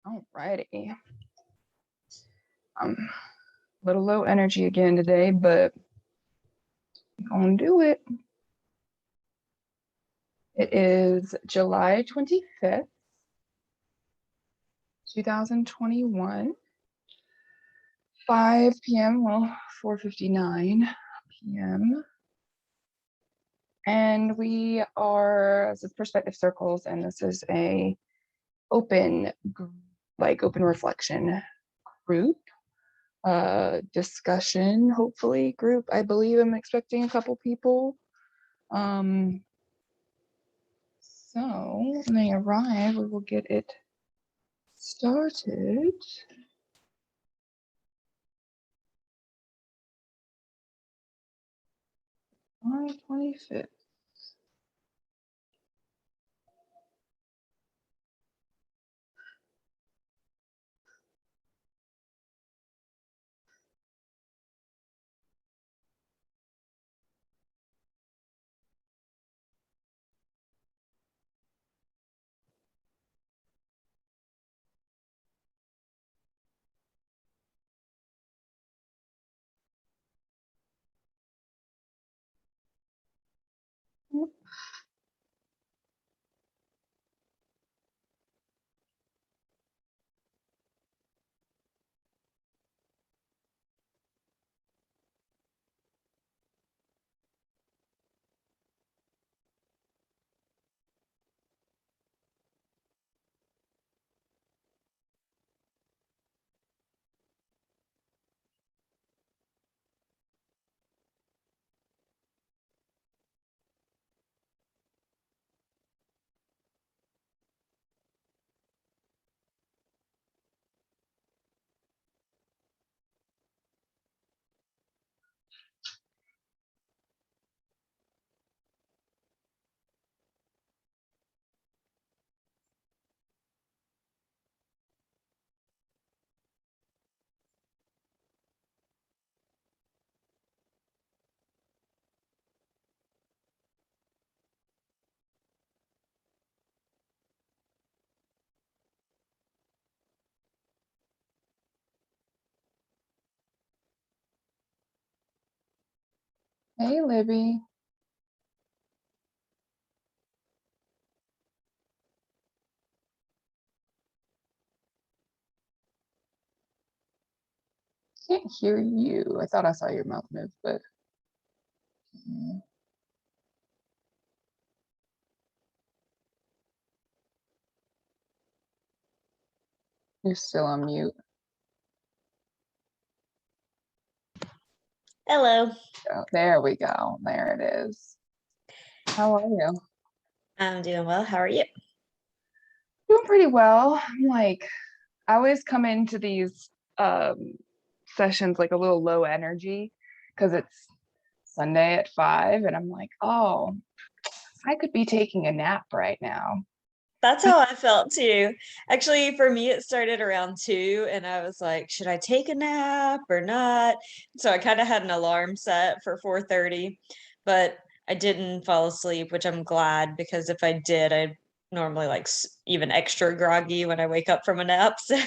Alrighty. A little low energy again today, but I'm gonna do it. It is July 25th, 2021, 5 p.m., well, 4:59 p.m. And this is Perspective Circles, and this is a open reflection group, discussion, hopefully group. I believe I'm expecting a couple people. So when they arrive, we will get it started. July 25th. Hey, Libby. Can't hear you. I thought I saw your mouth move, but you're still on mute. Hello. Oh, there we go. There it is. How are you? I'm doing well. How are you? Doing pretty well. I always come into these sessions like a little low energy because it's Sunday at 5, and I'm like, oh, I could be taking a nap right now. That's how I felt too. Actually, for me, it started around 2, and I was like, should I take a nap or not? So I kind of had an alarm set for 4:30, but I didn't fall asleep, which I'm glad, because if I did, I'd normally even extra groggy when I wake up from a nap. So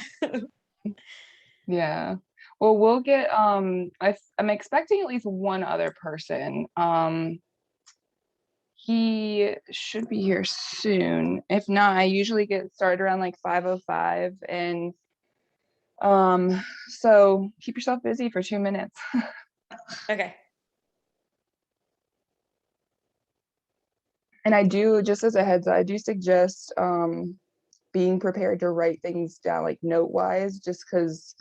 Yeah. Well, we'll get I'm expecting at least one other person. He should be here soon. If not, I usually get started around like 5:05, and so keep yourself busy for 2 minutes. okay. And I do, just as a heads up, I do suggest being prepared to write things down like note wise, just because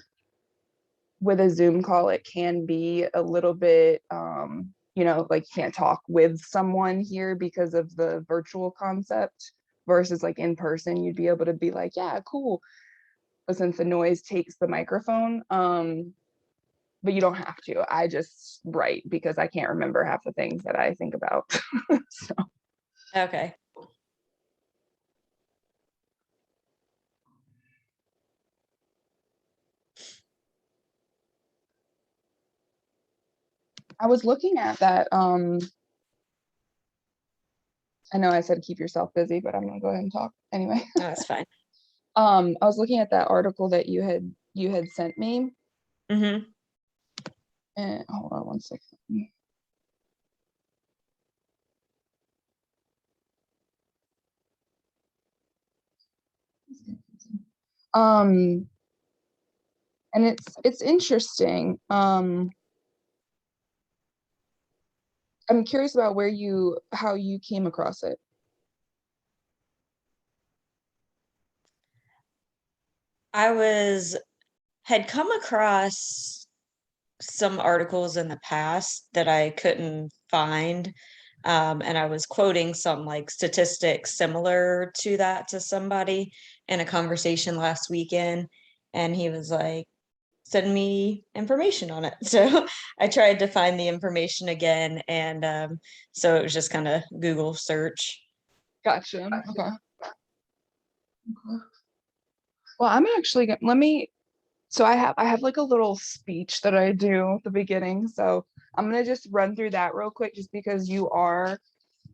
with a Zoom call it can be a little bit like you can't talk with someone here because of the virtual concept versus like in person you'd be able to be like, yeah, cool, but since the noise takes the microphone, but you don't have to. I just write because I can't remember half the things that I think about. So Okay. I was looking at that. I know I said keep yourself busy, but I'm gonna go ahead and talk anyway. No, that's fine. I was looking at that article that you had sent me, Mm-hmm. and hold on one second. Um, and it's interesting. I'm curious about how you came across it. I had come across some articles in the past that I couldn't find. And I was quoting some like statistics similar to that to somebody in a conversation last weekend. And he was like, send me information on it. So I tried to find the information again. And so it was just kind of Google search. Gotcha. Okay. Well, I'm actually let me. So I have like a little speech that I do at the beginning. So I'm gonna just run through that real quick, just because you are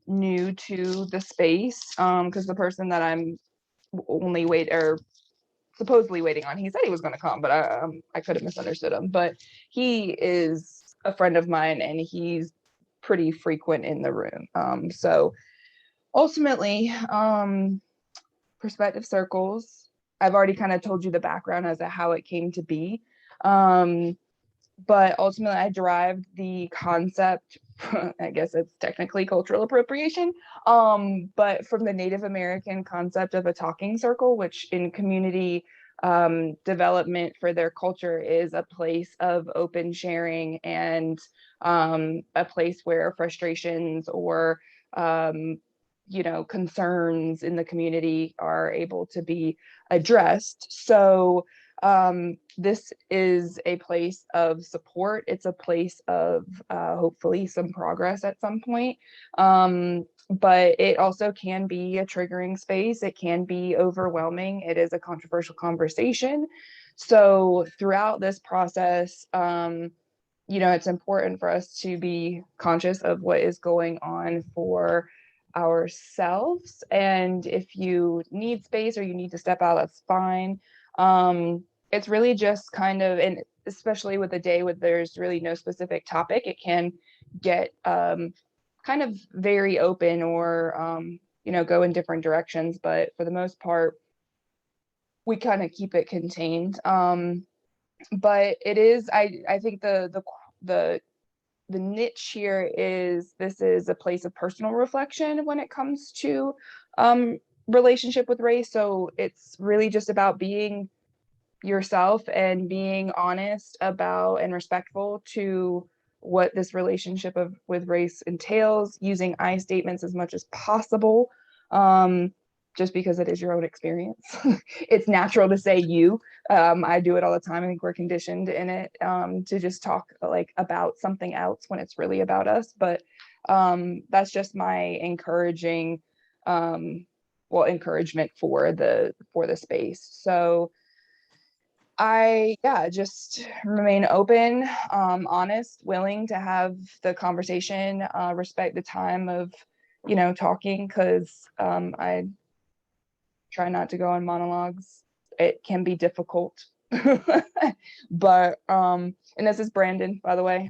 new to the space. Because the person that I'm only wait or supposedly waiting on, he said he was gonna come, but I could have misunderstood him. But he is a friend of mine, and he's pretty frequent in the room. So ultimately, perspective circles. I've already kind of told you the background as to how it came to be. Um, but ultimately, I derived the concept, I guess it's technically cultural appropriation, but from the Native American concept of a talking circle, which in community development for their culture is a place of open sharing and a place where frustrations or concerns in the community are able to be addressed. So this is a place of support. It's a place of hopefully some progress at some point. But it also can be a triggering space. It can be overwhelming. It is a controversial conversation. So throughout this process, it's important for us to be conscious of what is going on for ourselves. And if you need space or you need to step out, that's fine. It's really just kind of, and especially with a day where there's really no specific topic, it can get kind of very open or, go in different directions. But for the most part, we kind of keep it contained. But it is, I think the the niche here is this is a place of personal reflection when it comes to relationship with race. So it's really just about being yourself and being honest about and respectful to what this relationship with race entails, using I statements as much as possible. Just because it is your own experience. It's natural to say you. I do it all the time. I think we're conditioned in it to just talk like about something else when it's really about us. But that's just my encouragement for the space. So I just remain open, honest, willing to have the conversation, respect the time of, talking, because I try not to go on monologues. It can be difficult. But and this is Brandon, by the way.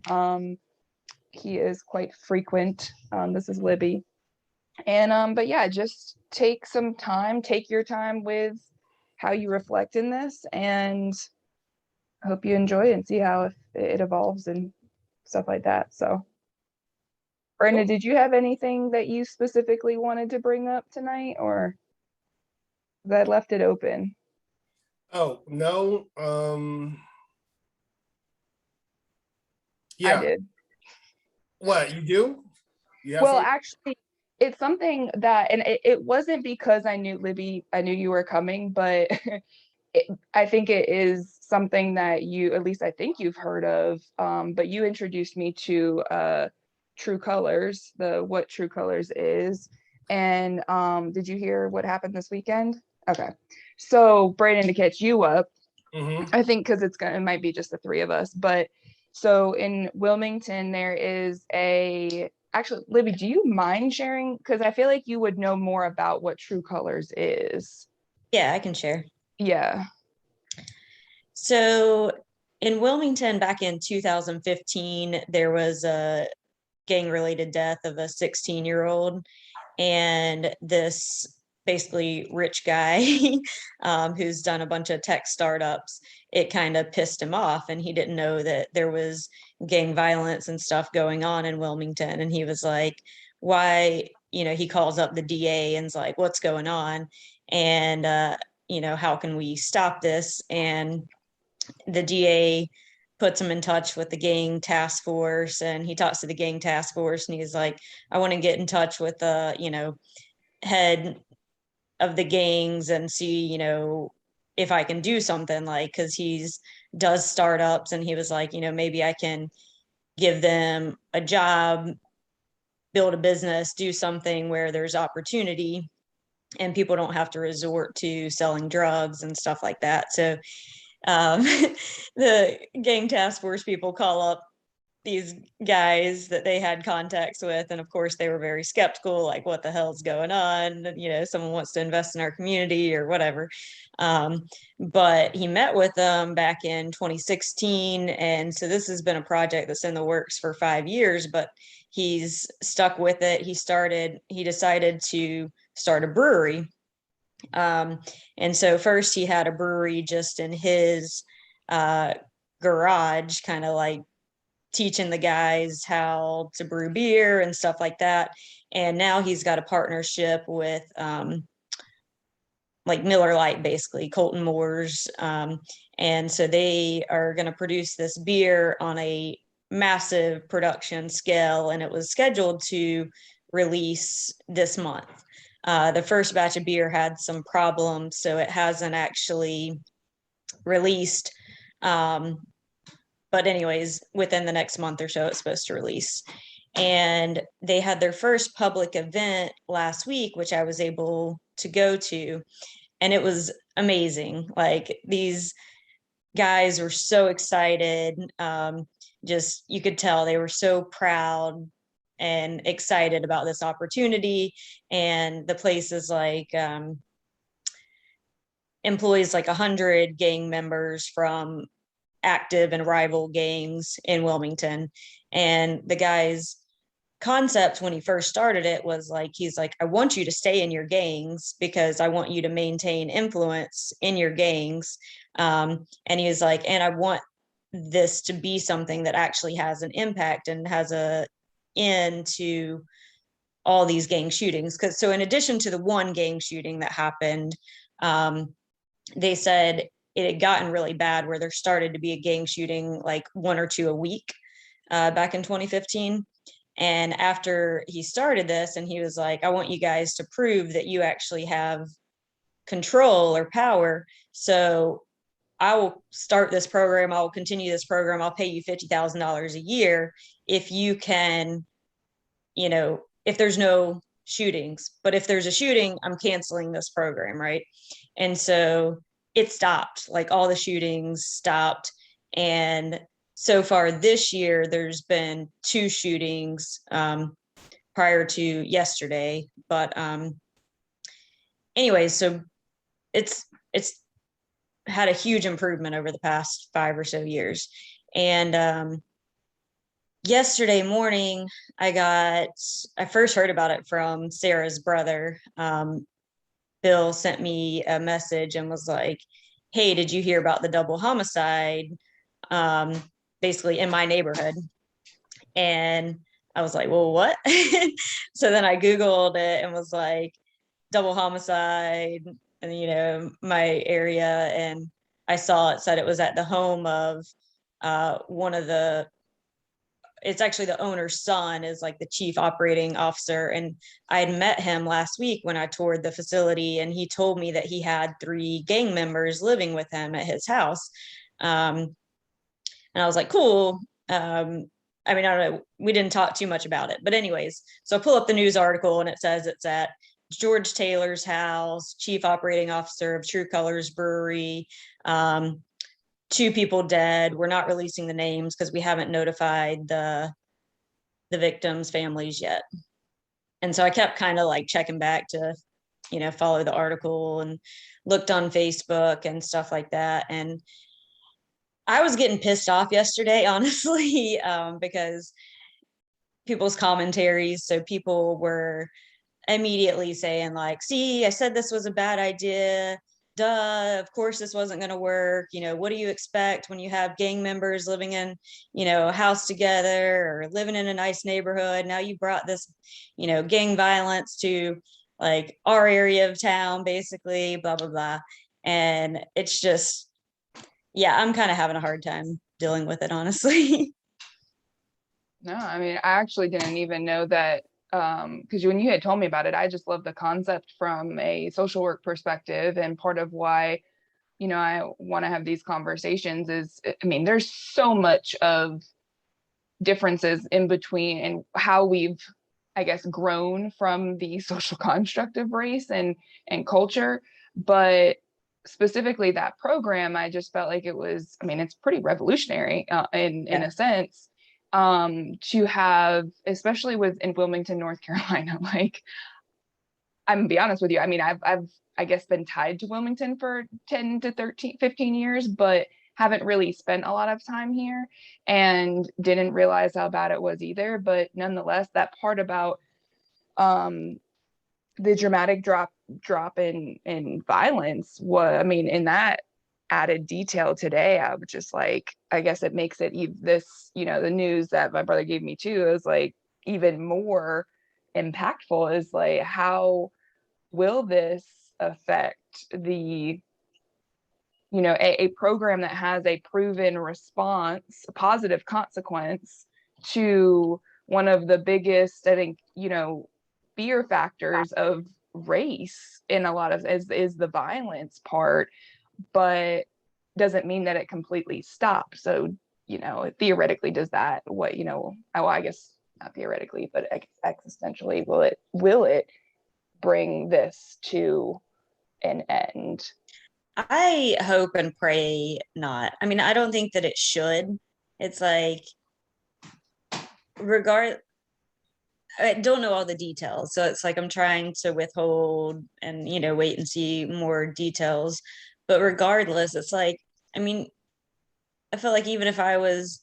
He is quite frequent. This is Libby. And but yeah, just take your time with how you reflect in this, and I hope you enjoy it and see how it evolves and stuff like that. So, Brenda, Cool. did you have anything that you specifically wanted to bring up tonight, or that left it open? Oh, no. I Yeah. did. What you do? You have Well, something? actually, it's something that, and it wasn't because I knew you were coming, but I think it is something that at least I think you've heard of. But you introduced me to True Colors, what True Colors is. And did you hear what happened this weekend? Okay. So, Brayden, to catch you up, Mm-hmm. I think because it might be just the three of us, but so in Wilmington, there is actually, Libby, do you mind sharing? Because I feel like you would know more about what True Colors is. Yeah, I can share. Yeah. So in Wilmington back in 2015, there was a gang-related death of a 16-year-old, and this basically rich guy who's done a bunch of tech startups, it kind of pissed him off, and he didn't know that there was gang violence and stuff going on in Wilmington. And he was like, why, he calls up the DA and's like, what's going on? And how can we stop this? And the DA puts him in touch with the gang task force, and he talks to the gang task force, and he's like, I want to get in touch with the head of the gangs and see if I can do something, like, because he's does startups, and he was like, maybe I can give them a job, build a business, do something where there's opportunity and people don't have to resort to selling drugs and stuff like that. So um, the gang task force people call up these guys that they had contacts with, and of course they were very skeptical, like, what the hell's going on? Someone wants to invest in our community or whatever. But he met with them back in 2016, and so this has been a project that's in the works for 5 years, but he's stuck with it. He decided to start a brewery. And so first he had a brewery just in his garage, kind of like teaching the guys how to brew beer and stuff like that. And now he's got a partnership with like Miller Lite, basically Colton Moore's. And so they are going to produce this beer on a massive production scale, and it was scheduled to release this month. The first batch of beer had some problems, so it hasn't actually released. But anyways, within the next month or so, it's supposed to release. And they had their first public event last week, which I was able to go to. And it was amazing. Like, these guys were so excited. Just, you could tell they were so proud and excited about this opportunity. And the place is like, employs like 100 gang members from active and rival gangs in Wilmington. And the guy's concept when he first started it was like, he's like, I want you to stay in your gangs because I want you to maintain influence in your gangs. And he was like, and I want this to be something that actually has an impact and has a end to all these gang shootings. Because so in addition to the one gang shooting that happened, they said it had gotten really bad where there started to be a gang shooting like 1 or 2 a week back in 2015. And after he started this, and he was like, I want you guys to prove that you actually have control or power. So I will start this program. I will continue this program. I'll pay you $50,000 a year if you can, if there's no shootings. But if there's a shooting, I'm canceling this program, right? And so it stopped. Like, all the shootings stopped. And so far this year, there's been 2 shootings prior to yesterday. But anyways, so it's had a huge improvement over the past 5 or so years. And yesterday morning, I first heard about it from Sarah's brother. Bill sent me a message and was like, hey, did you hear about the double homicide? Basically in my neighborhood. And I was like, well, what? So then I Googled it and was like, double homicide, and my area, and I saw it said it was at the home of it's actually the owner's son is like the chief operating officer. And I had met him last week when I toured the facility, and he told me that he had 3 gang members living with him at his house. And I was like, cool. I don't know. We didn't talk too much about it, but anyways, so I pull up the news article, and it says it's at George Taylor's house, chief operating officer of True Colors Brewery. 2 people dead. We're not releasing the names because we haven't notified the victims' families yet. And so I kept kind of like checking back to follow the article and looked on Facebook and stuff like that. And I was getting pissed off yesterday, honestly, because people's commentaries. So people were immediately saying like, see, I said this was a bad idea. Duh, of course this wasn't going to work. What do you expect when you have gang members living in, a house together or living in a nice neighborhood? Now you brought this, gang violence to like our area of town, basically, blah, blah, blah. And it's just, yeah, I'm kind of having a hard time dealing with it, honestly. No, I mean, I actually didn't even know that, because when you had told me about it, I just love the concept from a social work perspective. And part of why, I want to have these conversations is, I mean, there's so much of differences in between and how we've, I guess, grown from the social construct of race and culture. But specifically that program, I just felt like it was, I mean, it's pretty revolutionary in a sense, to have, especially in Wilmington, North Carolina. Like, I'm gonna be honest with you. I mean, I've I guess been tied to Wilmington for 10 to 13, 15 years, but haven't really spent a lot of time here and didn't realize how bad it was either. But nonetheless, that part about the dramatic drop in violence was, I mean, in that added detail today, I was just like, I guess it makes it this, the news that my brother gave me too is like even more impactful, is like, how will this affect the, a program that has a proven response, a positive consequence to one of the biggest, I think, fear factors of race in a lot of is the violence part, but doesn't mean that it completely stops. So, theoretically, does that, I guess not theoretically, but existentially, will it bring this to an end? I hope and pray not. I mean, I don't think that it should. It's like, I don't know all the details. So it's like I'm trying to withhold and, wait and see more details. But regardless, it's like, I mean, I feel like even if I was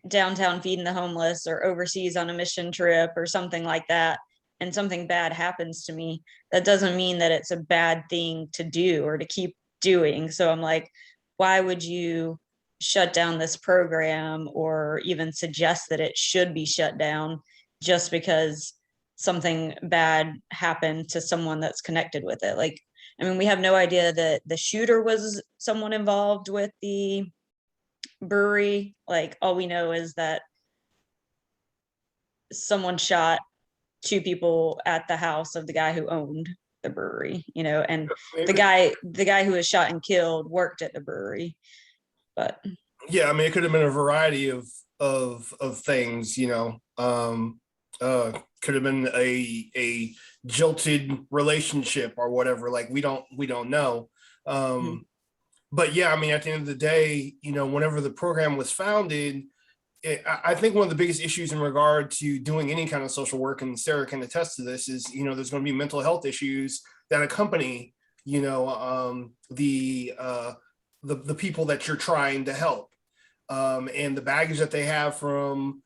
downtown feeding the homeless or overseas on a mission trip or something like that, and something bad happens to me, that doesn't mean that it's a bad thing to do or to keep doing. So I'm like, why would you shut down this program or even suggest that it should be shut down just because something bad happened to someone that's connected with it? Like, I mean, we have no idea that the shooter was someone involved with the brewery. Like, all we know is that someone shot two people at the house of the guy who owned the brewery, and the guy who was shot and killed worked at the brewery. But yeah, I mean, it could have been a variety of things, could have been a jilted relationship or whatever. Like, we don't know. But yeah, I mean, at the end of the day, whenever the program was founded, I think one of the biggest issues in regard to doing any kind of social work, and Sarah can attest to this, is, there's going to be mental health issues that accompany, the people that you're trying to help, and the baggage that they have from,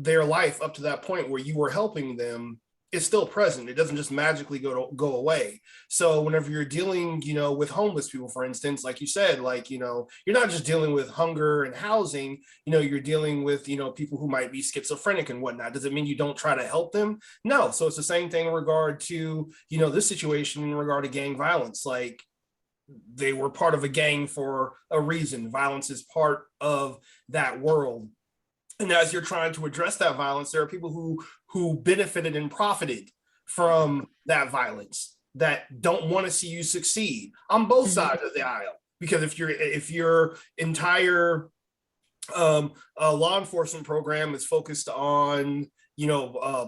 their life up to that point where you were helping them is still present. It doesn't just magically go away. So whenever you're dealing, with homeless people, for instance, like you said, like, you're not just dealing with hunger and housing, you're dealing with, people who might be schizophrenic and whatnot. Does it mean you don't try to help them? No. So it's the same thing in regard to, this situation in regard to gang violence. Like, they were part of a gang for a reason. Violence is part of that world. And as you're trying to address that violence, there are people who benefited and profited from that violence that don't want to see you succeed on both sides of the aisle. Because if your entire law enforcement program is focused on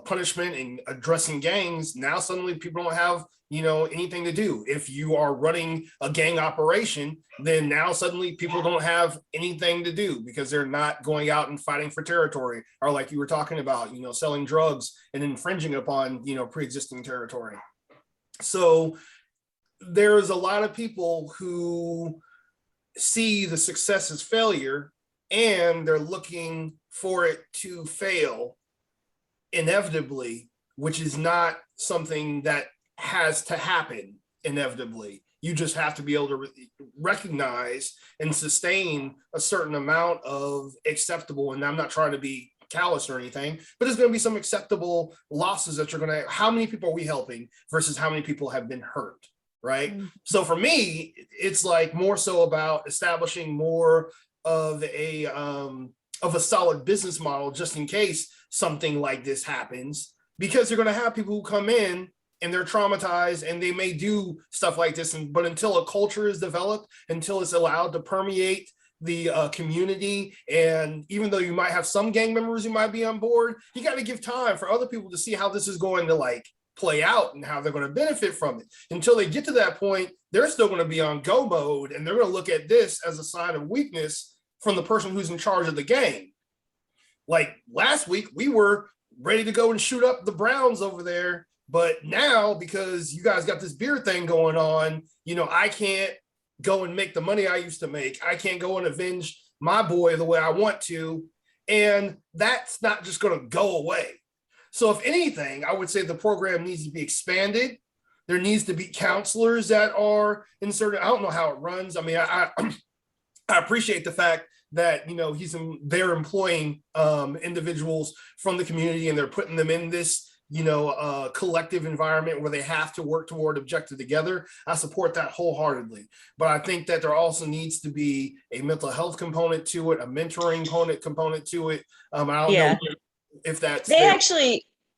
punishment and addressing gangs, now suddenly people don't have anything to do. If you are running a gang operation, then now suddenly people don't have anything to do because they're not going out and fighting for territory, or like you were talking about, selling drugs and infringing upon pre-existing territory. So there's a lot of people who see the success as failure, and they're looking for it to fail inevitably, which is not something that has to happen inevitably. You just have to be able to recognize and sustain a certain amount of acceptable, and I'm not trying to be callous or anything, but there's going to be some acceptable losses that you're going to, how many people are we helping versus how many people have been hurt, right? Mm-hmm. So for me, it's like more so about establishing more of a solid business model just in case something like this happens, because you're going to have people who come in and they're traumatized and they may do stuff like this. But until a culture is developed, until it's allowed to permeate the community, and even though you might have some gang members who might be on board, you got to give time for other people to see how this is going to like play out and how they're going to benefit from it. Until they get to that point, they're still going to be on go mode, and they're going to look at this as a sign of weakness from the person who's in charge of the gang. Like last week, we were ready to go and shoot up the Browns over there, but now because you guys got this beer thing going on, you know, I can't go and make the money I used to make. I can't go and avenge my boy the way I want to. And that's not just going to go away. So if anything, I would say the program needs to be expanded. There needs to be counselors that are inserted. I don't know how it runs. I mean, I appreciate the fact that, you know, they're employing individuals from the community, and they're putting them in this, you know, collective environment where they have to work toward objective together. I support that wholeheartedly. But I think that there also needs to be a mental health component to it, a mentoring component to it. I don't know if that's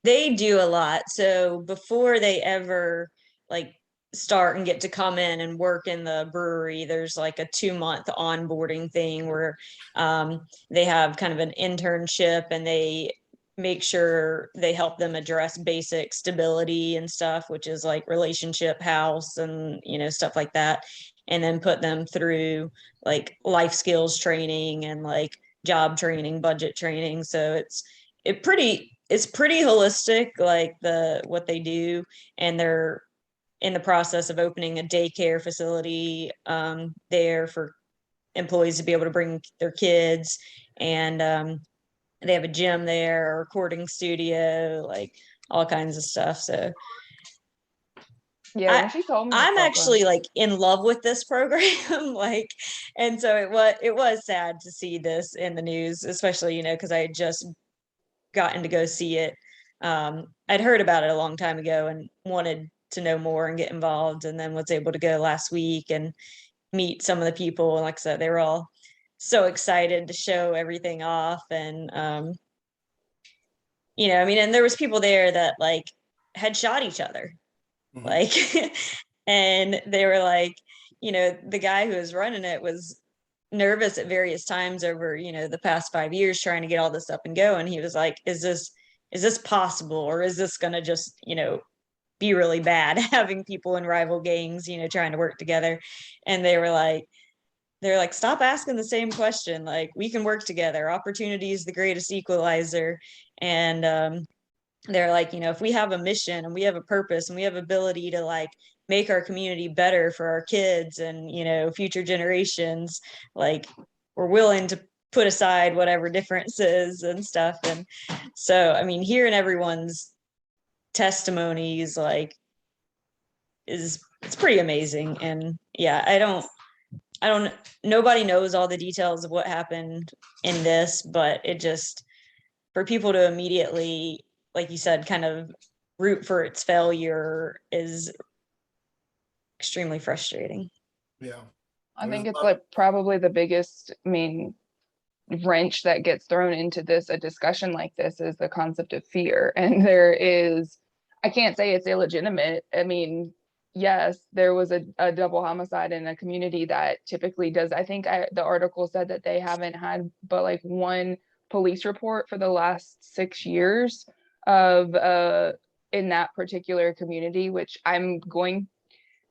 they do a lot. So before they ever like start and get to come in and work in the brewery, there's like a 2-month onboarding thing where they have kind of an internship, and they make sure they help them address basic stability and stuff, which is like relationship house and, you know, stuff like that. And then put them through like life skills training and like job training, budget training. So it's pretty holistic, like what they do. And they're in the process of opening a daycare facility there for employees to be able to bring their kids. And they have a gym there, a recording studio, like all kinds of stuff. So yeah, when she told me, I'm actually like in love with this program. Like, and so it was sad to see this in the news, especially, you know, because I had just gotten to go see it. I'd heard about it a long time ago and wanted to know more and get involved, and then was able to go last week and meet some of the people. And like I said, they were all so excited to show everything off. And you know, I mean, and there was people there that like had shot each other. Mm-hmm. Like and they were like, you know, the guy who was running it was nervous at various times over, you know, the past 5 years trying to get all this up and go. And he was like, is this possible, or is this going to just, you know, be really bad having people in rival gangs, you know, trying to work together? And they're like, stop asking the same question. Like, we can work together. Opportunity is the greatest equalizer. And they're like, you know, if we have a mission and we have a purpose and we have ability to like make our community better for our kids and, you know, future generations, like we're willing to put aside whatever differences and stuff. And so, I mean, hearing everyone's testimonies, like, it's pretty amazing. And yeah, I don't nobody knows all the details of what happened in this, but it just, for people to immediately, like you said, kind of root for its failure is extremely frustrating. Yeah. I think it's like probably the biggest, I mean, wrench that gets thrown into a discussion like this is the concept of fear. And I can't say it's illegitimate. I mean, yes, there was a double homicide in a community that typically does. I think the article said that they haven't had but like one police report for the last 6 years of in that particular community, which I'm going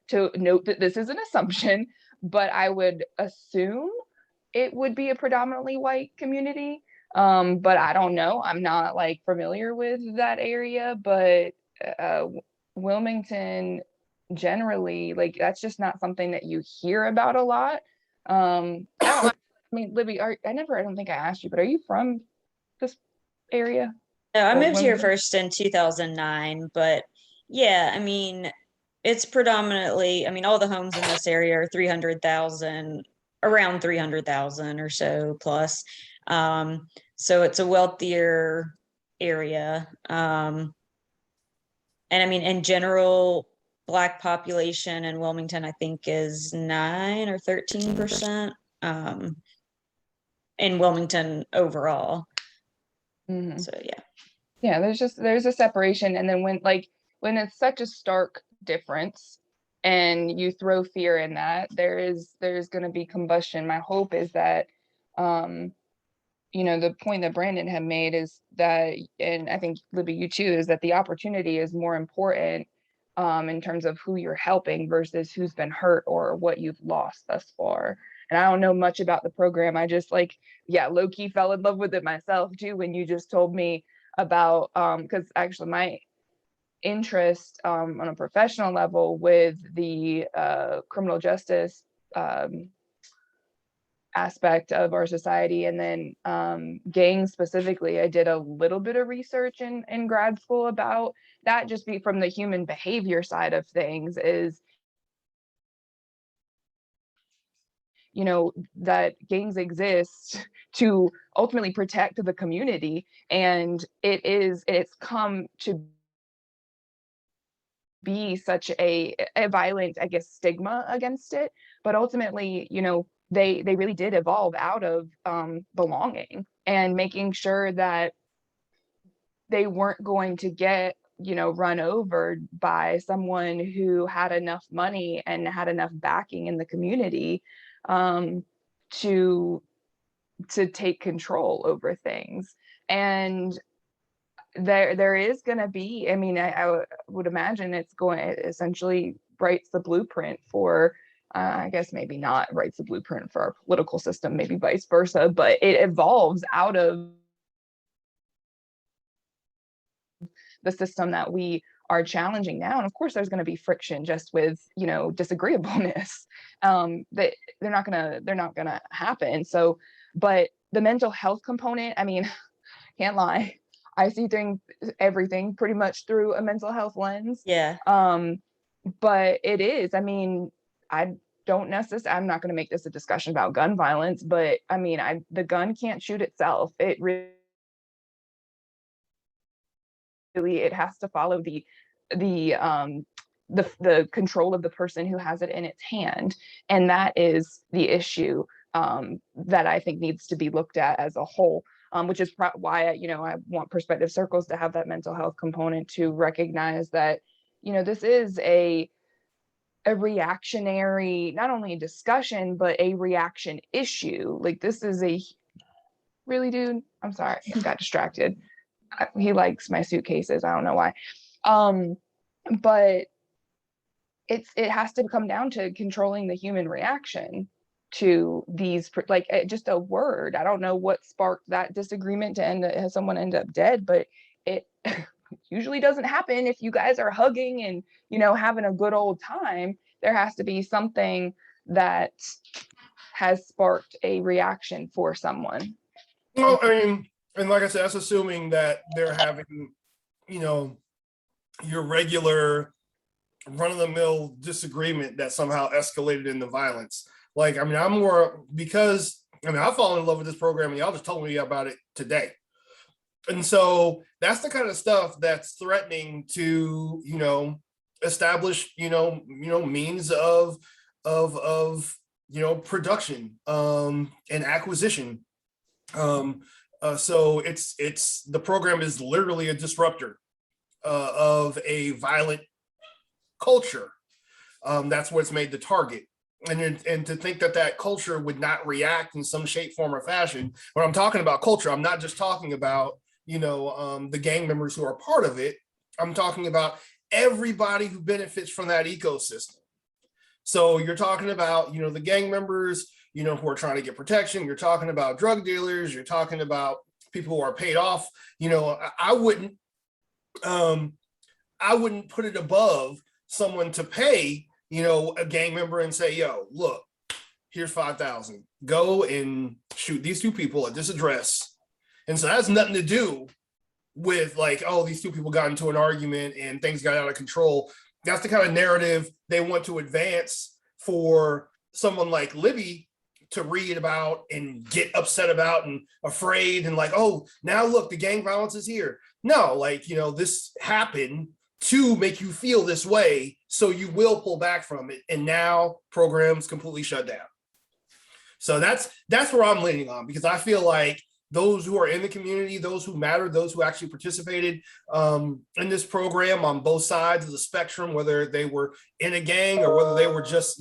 to note that this is an assumption, but I would assume it would be a predominantly white community. But I don't know. I'm not like familiar with that area, but Wilmington generally, like, that's just not something that you hear about a lot. I mean, Libby, I don't think I asked you, but are you from this area? No, I Or moved here Wilmington? first in 2009, but yeah, I mean, it's predominantly, I mean, all the homes in this area are 300,000, around 300,000 or so plus. So it's a wealthier area. And I mean, in general, Black population in Wilmington, I think is 9 or 13%, in Wilmington overall. Mhm. So yeah. Yeah, there's a separation, and then when it's such a stark difference and you throw fear in that, there's going to be combustion. My hope is that um the point that Brandon had made is that, and I think Libby, you too, is that the opportunity is more important in terms of who you're helping versus who's been hurt or what you've lost thus far. And I don't know much about the program. I just low key fell in love with it myself too when you just told me about because actually my interest on a professional level with the criminal justice aspect of our society, and then gangs specifically, I did a little bit of research in grad school about that, just be from the human behavior side of things, is that gangs exist to ultimately protect the community, and it's come to be such a violent, I guess, stigma against it. But ultimately, they really did evolve out of belonging and making sure that they weren't going to get run over by someone who had enough money and had enough backing in the community um, to take control over things. And there is going to be, I mean, I would imagine it essentially writes the blueprint for I guess maybe not writes the blueprint for our political system, maybe vice versa, but it evolves out of the system that we are challenging now. And of course there's going to be friction just with disagreeableness that they're not gonna happen. So, but the mental health component, I mean, can't lie, I see everything pretty much through a mental health lens. Yeah. But it is, I mean, I don't necessarily, I'm not going to make this a discussion about gun violence, but I mean, the gun can't shoot itself. It really, it has to follow the the control of the person who has it in its hand, and that is the issue that I think needs to be looked at as a whole. Which is why I want perspective circles to have that mental health component, to recognize that this is a reactionary, not only discussion, but a reaction issue. Like, this is a really, dude, I'm sorry, I got distracted. He likes my suitcases, I don't know why. But it has to come down to controlling the human reaction to these, like, just a word. I don't know what sparked that disagreement to have someone end up dead, but it usually doesn't happen if you guys are hugging and having a good old time. There has to be something that has sparked a reaction for someone. Well, I mean, and like I said, that's assuming that they're having, your regular run-of-the-mill disagreement that somehow escalated into violence. Like, I mean, I'm more, because I've fallen in love with this program and y'all just told me about it today. And so that's the kind of stuff that's threatening to, establish, means of production and acquisition. So it's the program is literally a disruptor of a violent culture. That's what's made the target. And to think that culture would not react in some shape, form, or fashion. When I'm talking about culture, I'm not just talking about the gang members who are part of it. I'm talking about everybody who benefits from that ecosystem. So you're talking about the gang members who are trying to get protection. You're talking about drug dealers. You're talking about people who are paid off. I wouldn't put it above someone to pay, a gang member and say, yo, look, here's 5,000. Go and shoot these two people at this address. And so that has nothing to do with like, oh, these two people got into an argument and things got out of control. That's the kind of narrative they want to advance for someone like Libby to read about and get upset about and afraid and like, oh, now look, the gang violence is here. No, like, this happened to make you feel this way, so you will pull back from it. And now programs completely shut down. So that's where I'm leaning on, because I feel like those who are in the community, those who matter, those who actually participated in this program on both sides of the spectrum, whether they were in a gang or whether they were just,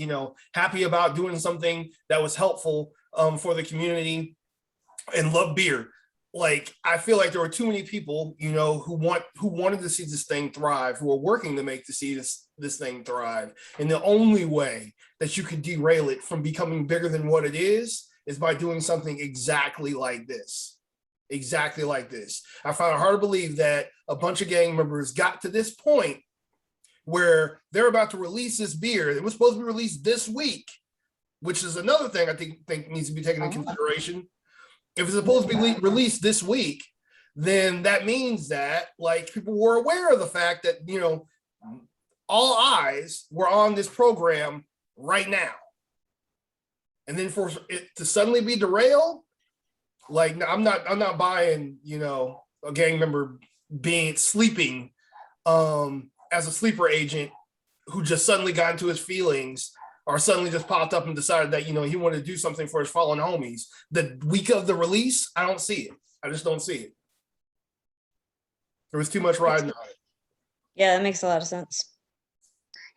happy about doing something that was helpful for the community and love beer. Like, I feel like there were too many people, who wanted to see this thing thrive, who are working to make to see this thing thrive. And the only way that you can derail it from becoming bigger than what it is by doing something exactly like this. Exactly like this. I find it hard to believe that a bunch of gang members got to this point where they're about to release this beer. It was supposed to be released this week, which is another thing I think needs to be taken into consideration. If it's supposed to be released this week, then that means that like people were aware of the fact that, all eyes were on this program right now. And then for it to suddenly be derailed, like I'm not buying, a gang member sleeping as a sleeper agent who just suddenly got into his feelings or suddenly just popped up and decided that, he wanted to do something for his fallen homies. The week of the release, I don't see it. I just don't see it. There was too much riding on it. Yeah, that makes a lot of sense.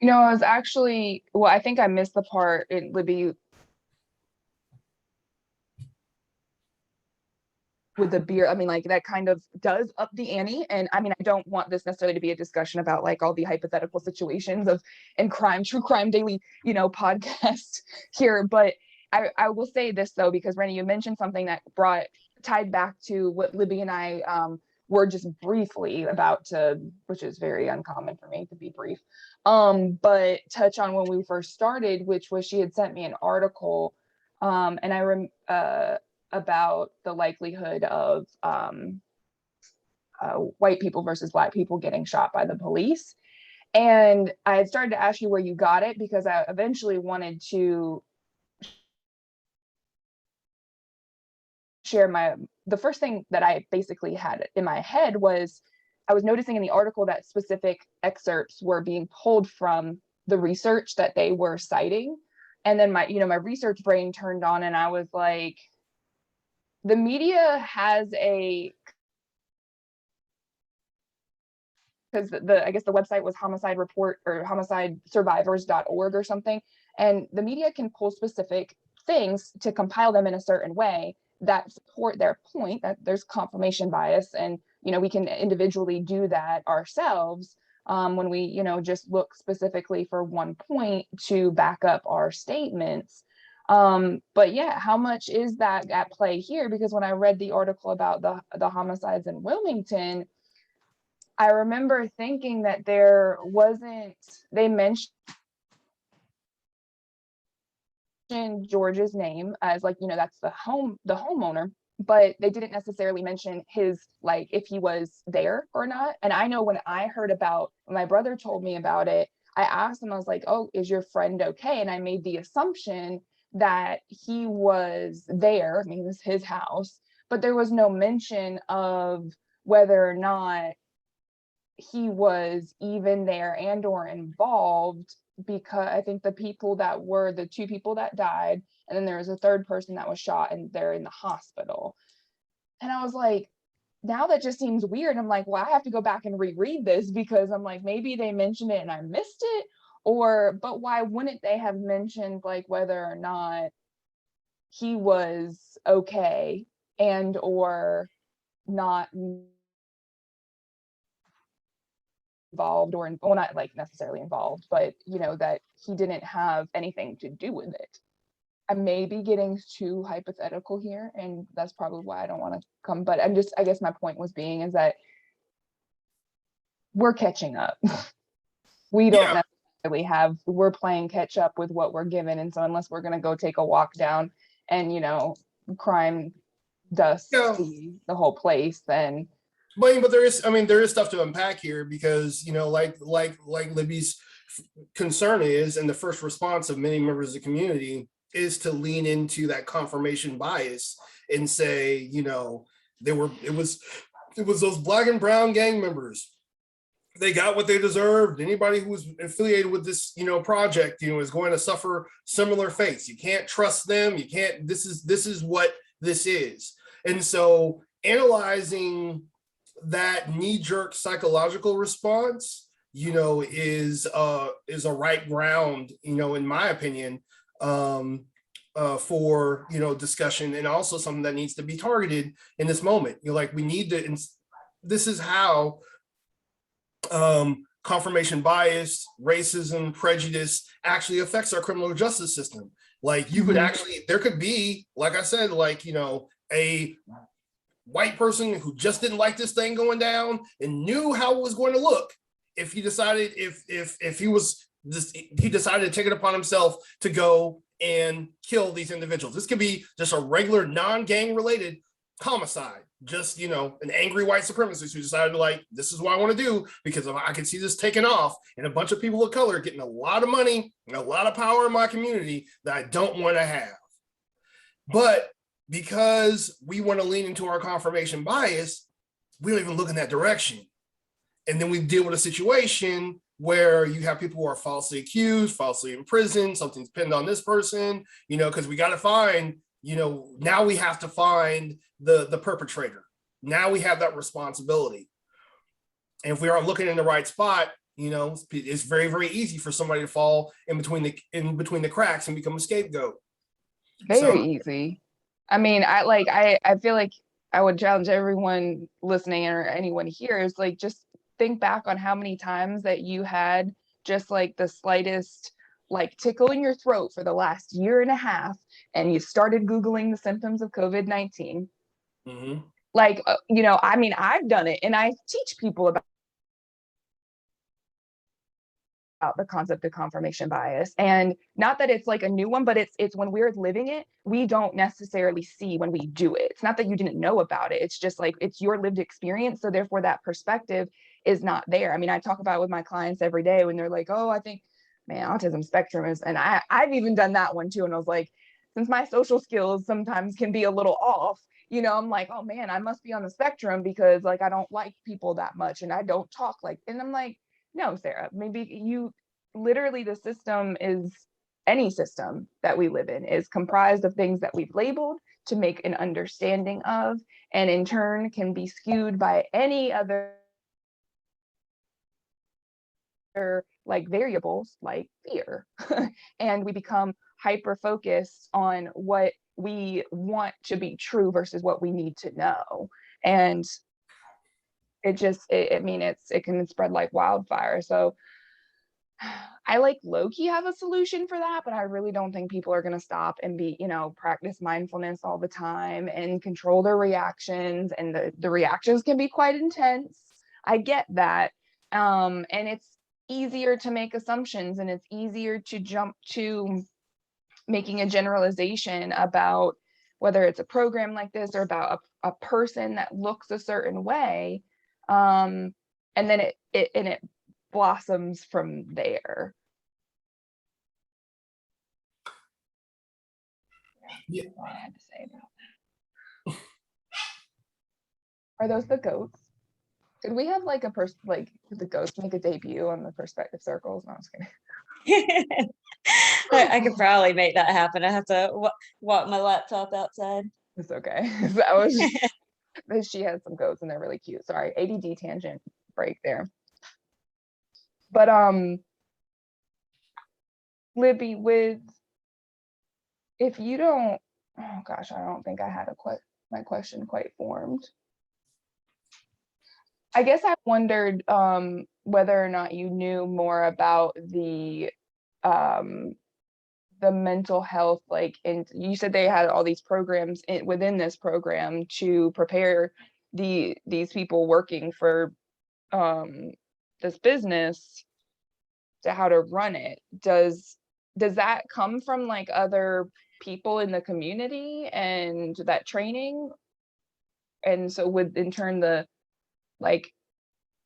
I was actually, I think I missed the part in Libby with the beer. I mean, like that kind of does up the ante. And I mean, I don't want this necessarily to be a discussion about like all the hypothetical situations in true crime daily, podcast here. But I will say this though, because Rennie, you mentioned something that tied back to what Libby and I were just briefly about to, which is very uncommon for me to be brief. But touch on when we first started, which was she had sent me an article and about the likelihood of white people versus Black people getting shot by the police. And I had started to ask you where you got it, because I eventually wanted to share the first thing that I basically had in my head was I was noticing in the article that specific excerpts were being pulled from the research that they were citing. And then my research brain turned on and I was like, the media has because I guess the website was homicide report or homicidesurvivors.org or something. And the media can pull specific things to compile them in a certain way that support their point that there's confirmation bias. And, we can individually do that ourselves when we, just look specifically for one point to back up our statements. But yeah, how much is that at play here? Because when I read the article about the homicides in Wilmington, I remember thinking that they mentioned George's name as like, that's the homeowner, but they didn't necessarily mention his, like, if he was there or not. And I know when my brother told me about it, I asked him, I was like, oh, is your friend okay? And I made the assumption that he was there. I mean, it was his house, but there was no mention of whether or not he was even there and or involved, because I think the two people that died, and then there was a third person that was shot and they're in the hospital. And I was like, now that just seems weird. I'm like, well, I have to go back and reread this, because I'm like, maybe they mentioned it and I missed it, but why wouldn't they have mentioned like whether or not he was okay and or not involved, or not like necessarily involved, but that he didn't have anything to do with it. I may be getting too hypothetical here, and that's probably why I don't want to come, but I guess my point was is that we're catching up. We don't we're playing catch up with what we're given. And so unless we're going to go take a walk down and, you know, crime dust Yeah. the whole place, then. But there is stuff to unpack here, because, you know, like Libby's concern is, and the first response of many members of the community is to lean into that confirmation bias and say, you know, it was those black and brown gang members. They got what they deserved. Anybody who was affiliated with this, you know, project, you know, is going to suffer similar fates. You can't trust them. You can't. This is what this is. And so analyzing that knee-jerk psychological response, you know, is a right ground, you know, in my opinion, for, you know, discussion, and also something that needs to be targeted in this moment. You know, like, we need to, and this is how confirmation bias, racism, prejudice actually affects our criminal justice system. Like, you could actually, there could be, like I said, like, you know, a white person who just didn't like this thing going down and knew how it was going to look if he decided, if he decided to take it upon himself to go and kill these individuals. This could be just a regular non-gang related homicide, just, you know, an angry white supremacist who decided, like, this is what I want to do because I can see this taking off, and a bunch of people of color getting a lot of money and a lot of power in my community that I don't want to have. But because we want to lean into our confirmation bias, we don't even look in that direction. And then we deal with a situation where you have people who are falsely accused, falsely imprisoned, something's pinned on this person, you know, because we got to find, you know, now we have to find the perpetrator. Now we have that responsibility. And if we aren't looking in the right spot, you know, it's very, very easy for somebody to fall in between the cracks and become a scapegoat. Very easy. I mean, I feel like I would challenge everyone listening or anyone here is, like, just think back on how many times that you had just like the slightest like tickle in your throat for the last year and a half, and you started Googling the symptoms of COVID-19. Like, you know, I mean, I've done it, and I teach people about the concept of confirmation bias. And not that it's like a new one, but it's when we're living it, we don't necessarily see when we do it. It's not that you didn't know about it. It's just like, it's your lived experience. So therefore that perspective is not there. I mean, I talk about it with my clients every day when they're like, oh, I think, man, autism spectrum is, and I've even done that one too. And I was like, since my social skills sometimes can be a little off, you know, I'm like, oh man, I must be on the spectrum because like, I don't like people that much and I don't talk like, and I'm like, no, Sarah, maybe you literally, the system is, any system that we live in is comprised of things that we've labeled to make an understanding of, and in turn can be skewed by any other like variables like fear. And we become hyper focused on what we want to be true versus what we need to know. And it just, I mean, it can spread like wildfire. So I like low-key have a solution for that, but I really don't think people are going to stop and be, you know, practice mindfulness all the time and control their reactions. And the reactions can be quite intense. I get that. And it's easier to make assumptions, and it's easier to jump to making a generalization about whether it's a program like this or about a person that looks a certain way. And then it blossoms from there. Yeah. That's all I had to say about that. Are those the goats? Could we have like like the ghosts make a debut on the perspective circles? No, I'm just kidding. I could probably make that happen. I have to walk my laptop outside. It's okay. That was just, she has some goats and they're really cute. Sorry, ADD tangent break there. But Libby, if you don't, oh gosh, I don't think I had my question quite formed. I guess I wondered whether or not you knew more about the mental health, like, and you said they had all these programs within this program to prepare these people working for this business to how to run it. Does that come from like other people in the community and that training? And so would in turn the like,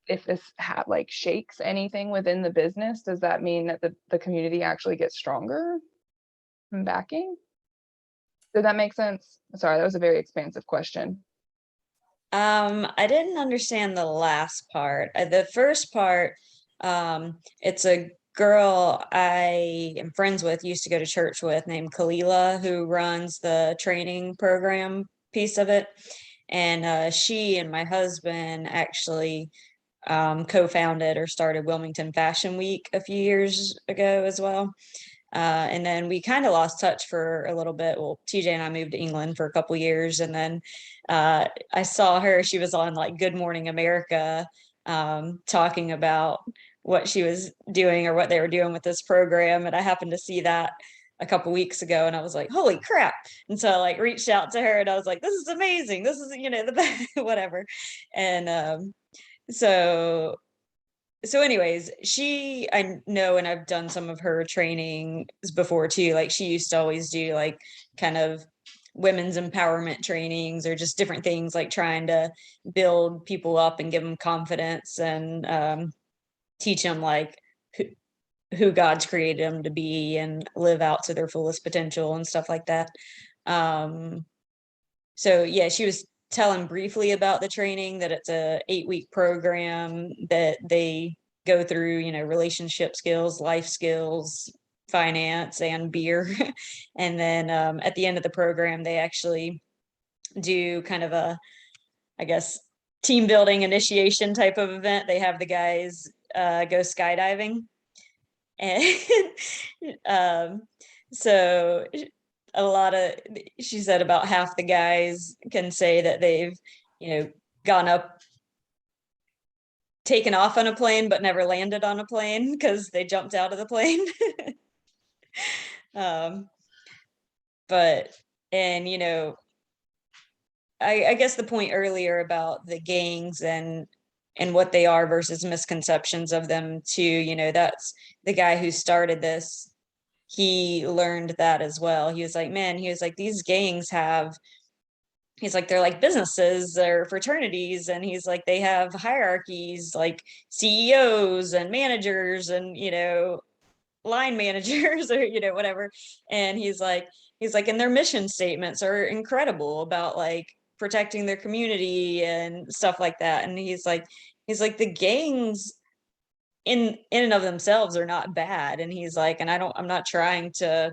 if this like shakes anything within the business, does that mean that the community actually gets stronger from backing? Did that make sense? Sorry, that was a very expansive question. I didn't understand the last part. The first part, it's a girl I am friends with, used to go to church with, named Kalila, who runs the training program piece of it. And she and my husband actually co-founded or started Wilmington Fashion Week a few years ago as well. And then we kind of lost touch for a little bit. Well, TJ and I moved to England for a couple years, and then I saw her. She was on like Good Morning America, talking about what she was doing or what they were doing with this program, and I happened to see that a couple weeks ago, and I was like, "Holy crap!" And so I like reached out to her, and I was like, "This is amazing. This is the best, whatever." And so anyways, I know, and I've done some of her trainings before too. Like she used to always do like kind of women's empowerment trainings or just different things, like trying to build people up and give them confidence and teach them like who God's created them to be and live out to their fullest potential and stuff like that. So yeah, she was telling briefly about the training, that it's a 8-week program that they go through, relationship skills, life skills, finance, and beer. And then at the end of the program, they actually do kind of a, I guess, team building initiation type of event. They have the guys go skydiving. And so she said about half the guys can say that they've gone up, taken off on a plane but never landed on a plane because they jumped out of the plane. But and I guess the point earlier about the gangs and what they are versus misconceptions of them too, that's the guy who started this. He learned that as well. He was like, man, these gangs he's like, they're like businesses or fraternities. And he's like, they have hierarchies, like CEOs and managers and, line managers or, whatever. And he's like, and their mission statements are incredible about like protecting their community and stuff like that. And he's like, the gangs in and of themselves are not bad. And he's like, and I'm not trying to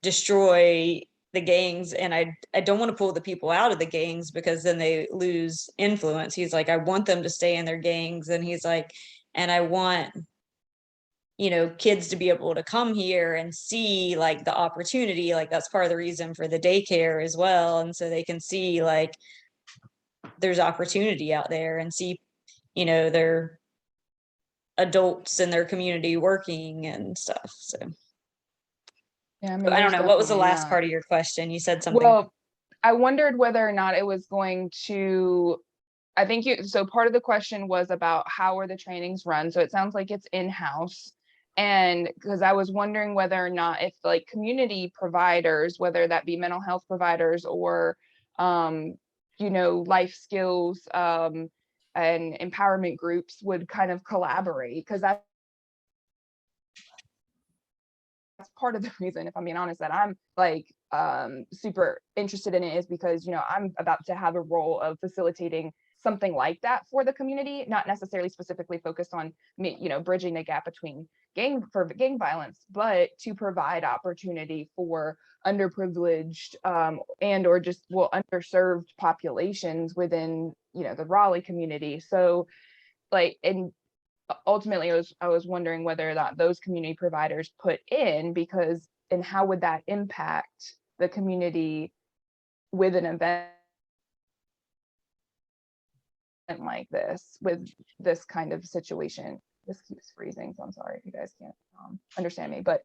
destroy the gangs, and I don't want to pull the people out of the gangs because then they lose influence. He's like, I want them to stay in their gangs. And he's like, and I want kids to be able to come here and see like the opportunity, like that's part of the reason for the daycare as well. And so they can see like there's opportunity out there and see their adults in their community working and stuff. So yeah, I mean, I don't there's know, what was the definitely last that. part of your question? You said something. Well, I wondered whether or not it was going to, I think so part of the question was about how are the trainings run? So it sounds like it's in-house. And because I was wondering whether or not if like community providers, whether that be mental health providers or, life skills and empowerment groups would kind of collaborate, because that's part of the reason, if I'm being honest, that I'm like super interested in it, is because I'm about to have a role of facilitating something like that for the community, not necessarily specifically focused on me, bridging the gap between gang violence, but to provide opportunity for underprivileged and or just underserved populations within the Raleigh community. So like, and ultimately I was wondering whether that those community providers put in, because and how would that impact the community with an event like this, with this kind of situation. This keeps freezing, so I'm sorry if you guys can't understand me, but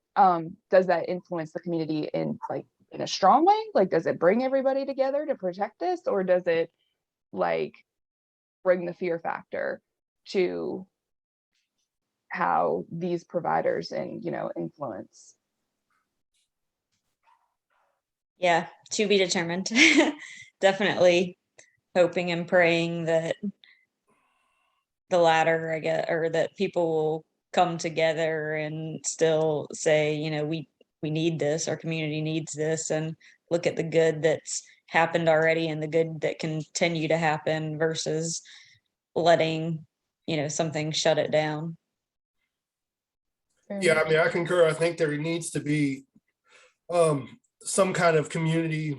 does that influence the community in a strong way? Like, does it bring everybody together to protect this, or does it like bring the fear factor to how these providers and, influence. Yeah, to be determined. Definitely hoping and praying that the latter, I guess, or that people will come together and still say, we need this, our community needs this, and look at the good that's happened already and the good that continue to happen versus letting, something shut it down. Yeah, I mean, I concur. I think there needs to be some kind of community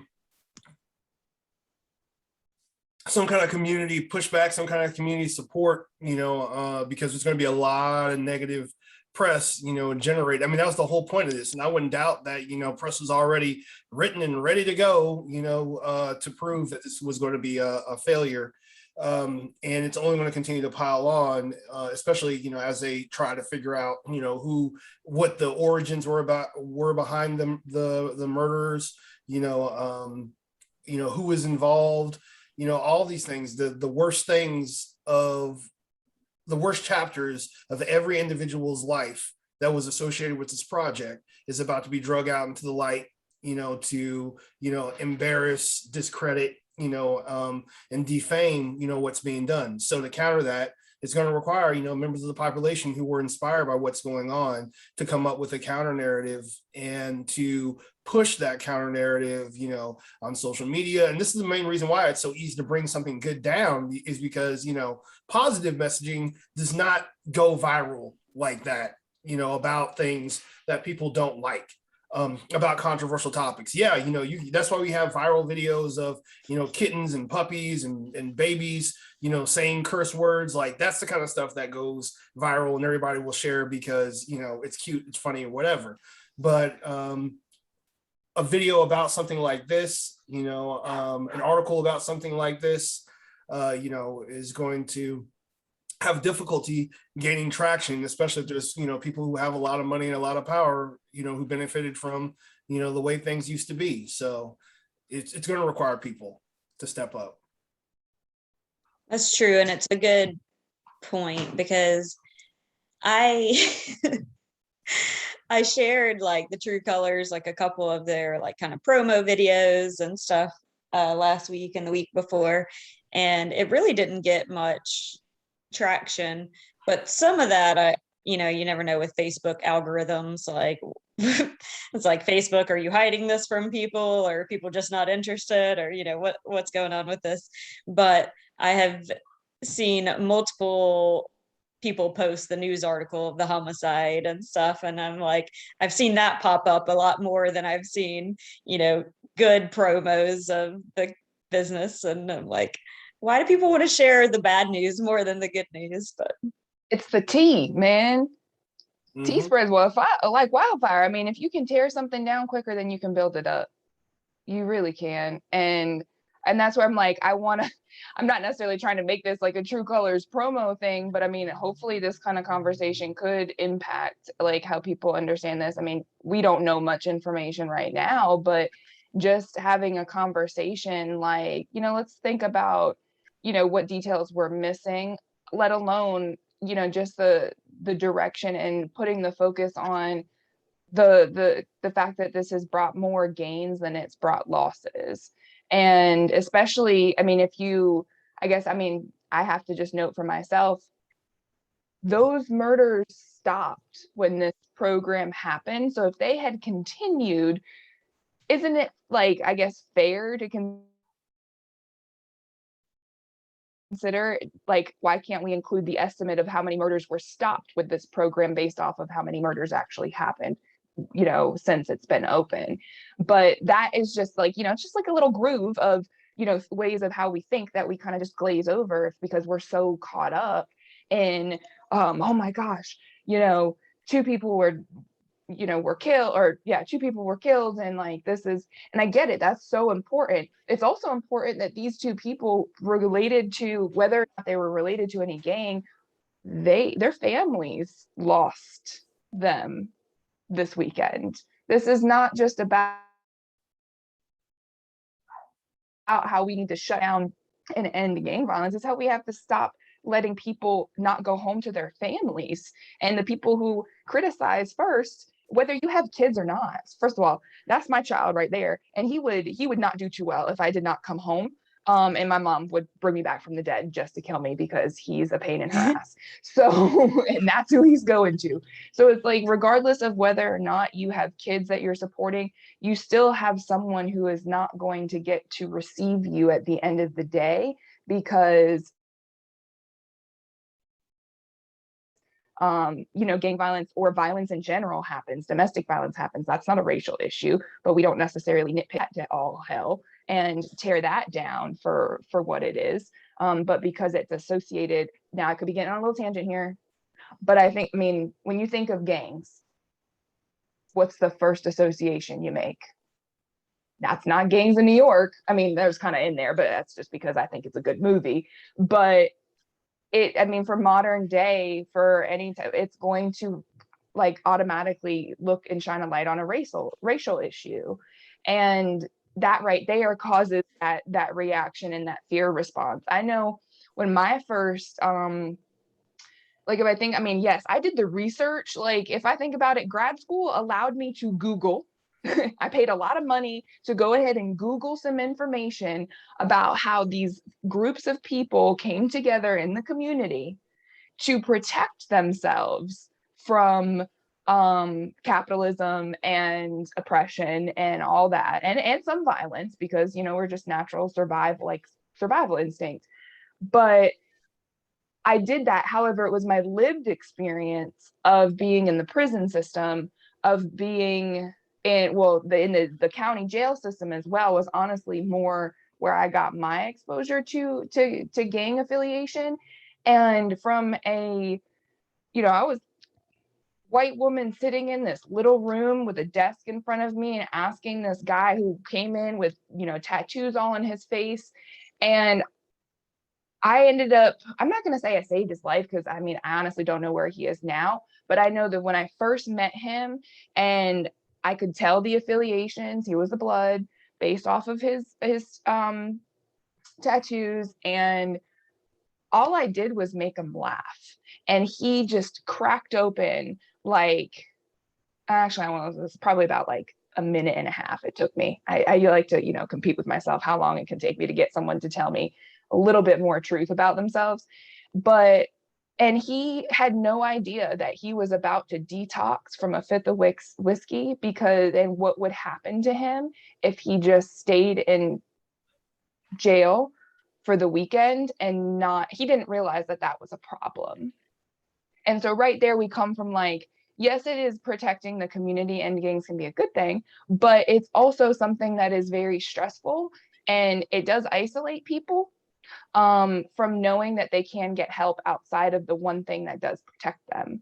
pushback, some kind of community support, because there's going to be a lot of negative press, generate. I mean, that was the whole point of this. And I wouldn't doubt that, press was already written and ready to go, to prove that this was going to be a failure. And it's only going to continue to pile on, especially, as they try to figure out, what the origins were behind the murders, who was involved, all these things, the worst things of the worst chapters of every individual's life that was associated with this project is about to be drug out into the light, to, embarrass, discredit, and defame, what's being done. So to counter that, it's going to require, members of the population who were inspired by what's going on to come up with a counter narrative and to push that counter narrative, on social media. And this is the main reason why it's so easy to bring something good down, is because, positive messaging does not go viral like that, about things that people don't like. About controversial topics. Yeah, that's why we have viral videos of, kittens and puppies and babies, saying curse words. Like, that's the kind of stuff that goes viral and everybody will share because, it's cute, it's funny, or whatever. But a video about something like this, an article about something like this, is going to have difficulty gaining traction, especially if there's, people who have a lot of money and a lot of power, who benefited from, the way things used to be. So it's going to require people to step up. That's true. And it's a good point because I I shared like the True Colors, like a couple of their like kind of promo videos and stuff last week and the week before. And it really didn't get much traction, but some of that you never know with Facebook algorithms, like it's like, Facebook, are you hiding this from people, or are people just not interested, or what's going on with this? But I have seen multiple people post the news article of the homicide and stuff, and I'm like, I've seen that pop up a lot more than I've seen good promos of the business, and I'm like, why do people want to share the bad news more than the good news? But it's the tea, man. Mm-hmm. Tea spreads like wildfire. I mean, if you can tear something down quicker than you can build it up, you really can. And that's where I'm like, I'm not necessarily trying to make this like a True Colors promo thing, but I mean, hopefully this kind of conversation could impact like how people understand this. I mean, we don't know much information right now, but just having a conversation, like, let's think about, what details we're missing, let alone, just the direction and putting the focus on the fact that this has brought more gains than it's brought losses. And especially, I mean, I have to just note for myself, those murders stopped when this program happened. So if they had continued, isn't it like, I guess, fair to consider, like, why can't we include the estimate of how many murders were stopped with this program based off of how many murders actually happened, since it's been open? But that is just like, it's just like a little groove of, ways of how we think that we kind of just glaze over because we're so caught up in, oh my gosh, two people were killed, or two people were killed, and like, this is, and I get it, that's so important. It's also important that these two people were related to, whether or not they were related to any gang, their families lost them this weekend. This is not just about how we need to shut down and end gang violence. It's how we have to stop letting people not go home to their families. And the people who criticize first, whether you have kids or not, first of all, that's my child right there. And he would not do too well if I did not come home. And my mom would bring me back from the dead just to kill me because he's a pain in her ass. So, and that's who he's going to. So it's like, regardless of whether or not you have kids that you're supporting, you still have someone who is not going to get to receive you at the end of the day, because gang violence or violence in general happens. Domestic violence happens. That's not a racial issue, but we don't necessarily nitpick that to all hell and tear that down for what it is. But because it's associated, now I could be getting on a little tangent here, but I mean, when you think of gangs, what's the first association you make? That's not Gangs in New York. I mean, there's kind of in there, but that's just because I think it's a good movie. But I mean, for modern day, for any type, it's going to like automatically look and shine a light on a racial issue. And that right there causes that reaction and that fear response. I know when my first like, if I think, I mean, yes, I did the research. Like, if I think about it, grad school allowed me to Google. I paid a lot of money to go ahead and Google some information about how these groups of people came together in the community to protect themselves from capitalism and oppression and all that, and some violence, because we're just natural survival instinct. But I did that. However, it was my lived experience of being in the prison system, of being in the county jail system as well, was honestly more where I got my exposure to gang affiliation. And from I was white woman sitting in this little room with a desk in front of me and asking this guy who came in with tattoos all on his face. And I ended up, I'm not going to say I saved his life, because I mean, I honestly don't know where he is now, but I know that when I first met him and I could tell the affiliations, he was a blood based off of his tattoos, and all I did was make him laugh. And he just cracked open, like, actually, this is probably about like a minute and a half it took me. I like to, compete with myself, how long it can take me to get someone to tell me a little bit more truth about themselves. And he had no idea that he was about to detox from a fifth of whiskey, and what would happen to him if he just stayed in jail for the weekend. And he didn't realize that was a problem. And so right there we come from, like, yes, it is protecting the community, and gangs can be a good thing, but it's also something that is very stressful, and it does isolate people from knowing that they can get help outside of the one thing that does protect them.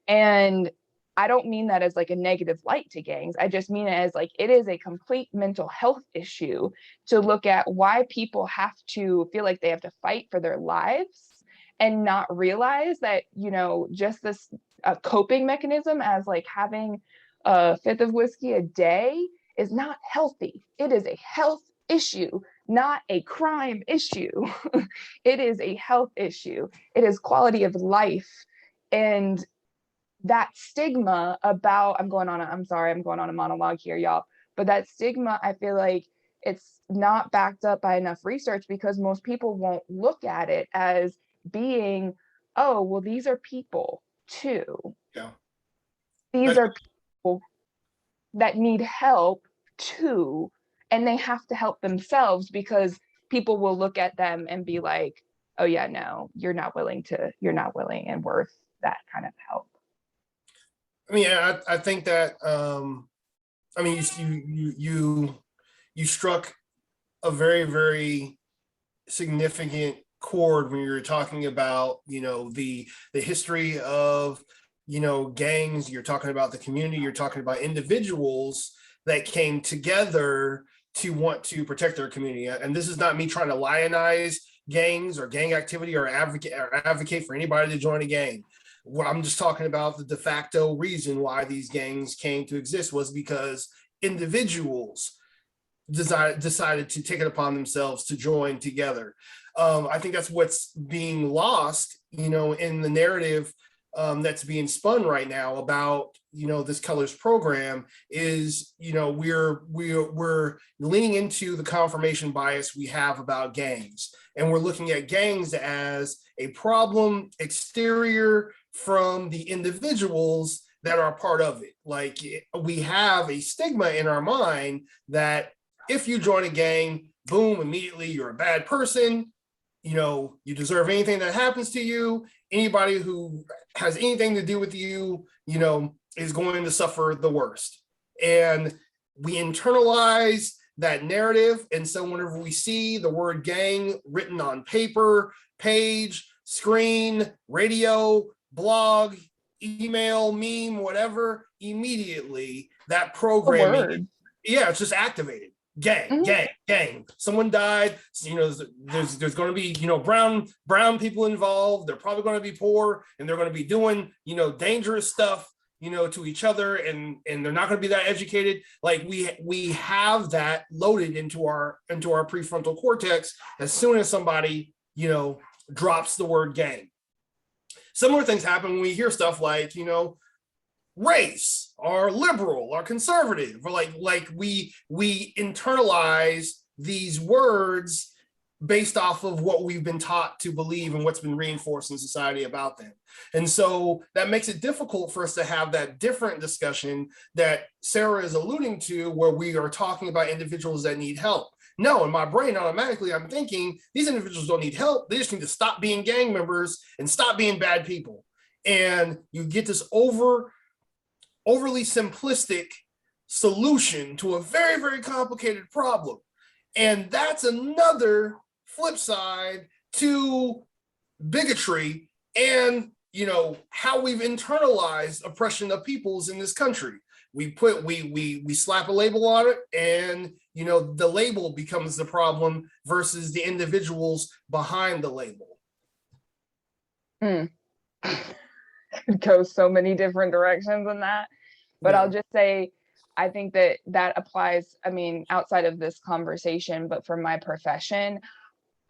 And I don't mean that as like a negative light to gangs. I just mean it as like, it is a complete mental health issue to look at why people have to feel like they have to fight for their lives and not realize that, just this coping mechanism as like having a fifth of whiskey a day is not healthy. It is a health issue, not a crime issue. It is a health issue. It is quality of life. And that stigma about, I'm going on a monologue here, y'all, but that stigma, I feel like it's not backed up by enough research, because most people won't look at it as being, oh, well, these are people too. Yeah. These are people that need help too, and they have to help themselves, because people will look at them and be like, oh yeah, no, you're not willing and worth that kind of help. I mean, I think that I mean, you struck a very, very significant chord when you're talking about the history of gangs. You're talking about the community. You're talking about individuals that came together to want to protect their community. And this is not me trying to lionize gangs or gang activity or advocate for anybody to join a gang. What I'm just talking about, the de facto reason why these gangs came to exist was because individuals decided to take it upon themselves to join together. I think that's what's being lost, in the narrative that's being spun right now about, this colors program is, we're leaning into the confirmation bias we have about gangs. And we're looking at gangs as a problem exterior from the individuals that are part of it. Like, we have a stigma in our mind that if you join a gang, boom, immediately you're a bad person. You deserve anything that happens to you. Anybody who has anything to do with you, is going to suffer the worst. And we internalize that narrative. And so whenever we see the word gang written on paper, page, screen, radio, blog, email, meme, whatever, immediately that programming, it's just activated. Gang, gang. Someone died. There's going to be, brown people involved. They're probably going to be poor, and they're going to be doing, dangerous stuff, to each other, and they're not going to be that educated. Like, we have that loaded into our prefrontal cortex as soon as somebody, drops the word gang. Similar things happen when we hear stuff like, race or liberal or conservative, or like we internalize these words based off of what we've been taught to believe and what's been reinforced in society about them. And so that makes it difficult for us to have that different discussion that Sarah is alluding to, where we are talking about individuals that need help. No, in my brain, automatically, I'm thinking these individuals don't need help. They just need to stop being gang members and stop being bad people. And you get this overly simplistic solution to a very, very complicated problem. And that's another flip side to bigotry and, how we've internalized oppression of peoples in this country. We slap a label on it, and, the label becomes the problem versus the individuals behind the label. It goes so many different directions in that. But I'll just say, I think that applies, outside of this conversation, but for my profession,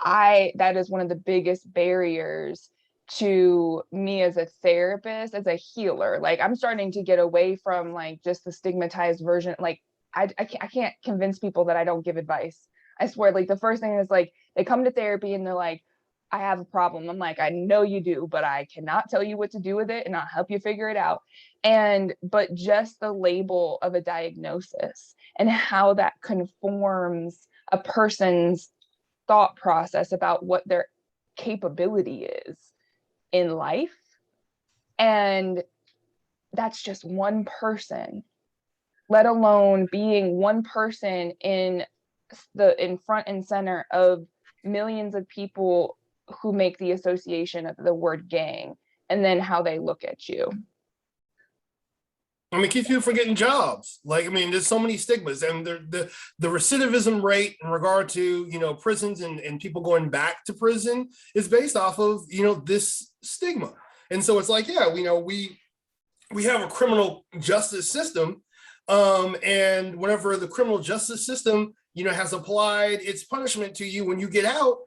that is one of the biggest barriers to me as a therapist, as a healer. Like, I'm starting to get away from like just the stigmatized version. Like, I can't convince people that I don't give advice. I swear, like, the first thing is, like, they come to therapy and they're like, I have a problem. I'm like, I know you do, but I cannot tell you what to do with it, and I'll help you figure it out. But just the label of a diagnosis and how that conforms a person's thought process about what their capability is in life. And that's just one person, let alone being one person in front and center of millions of people who make the association of the word gang, and then how they look at you. Keeps people from getting jobs. There's so many stigmas, and the recidivism rate in regard to, prisons and people going back to prison is based off of, this stigma. And so it's like, we have a criminal justice system. And whenever the criminal justice system, has applied its punishment to you when you get out,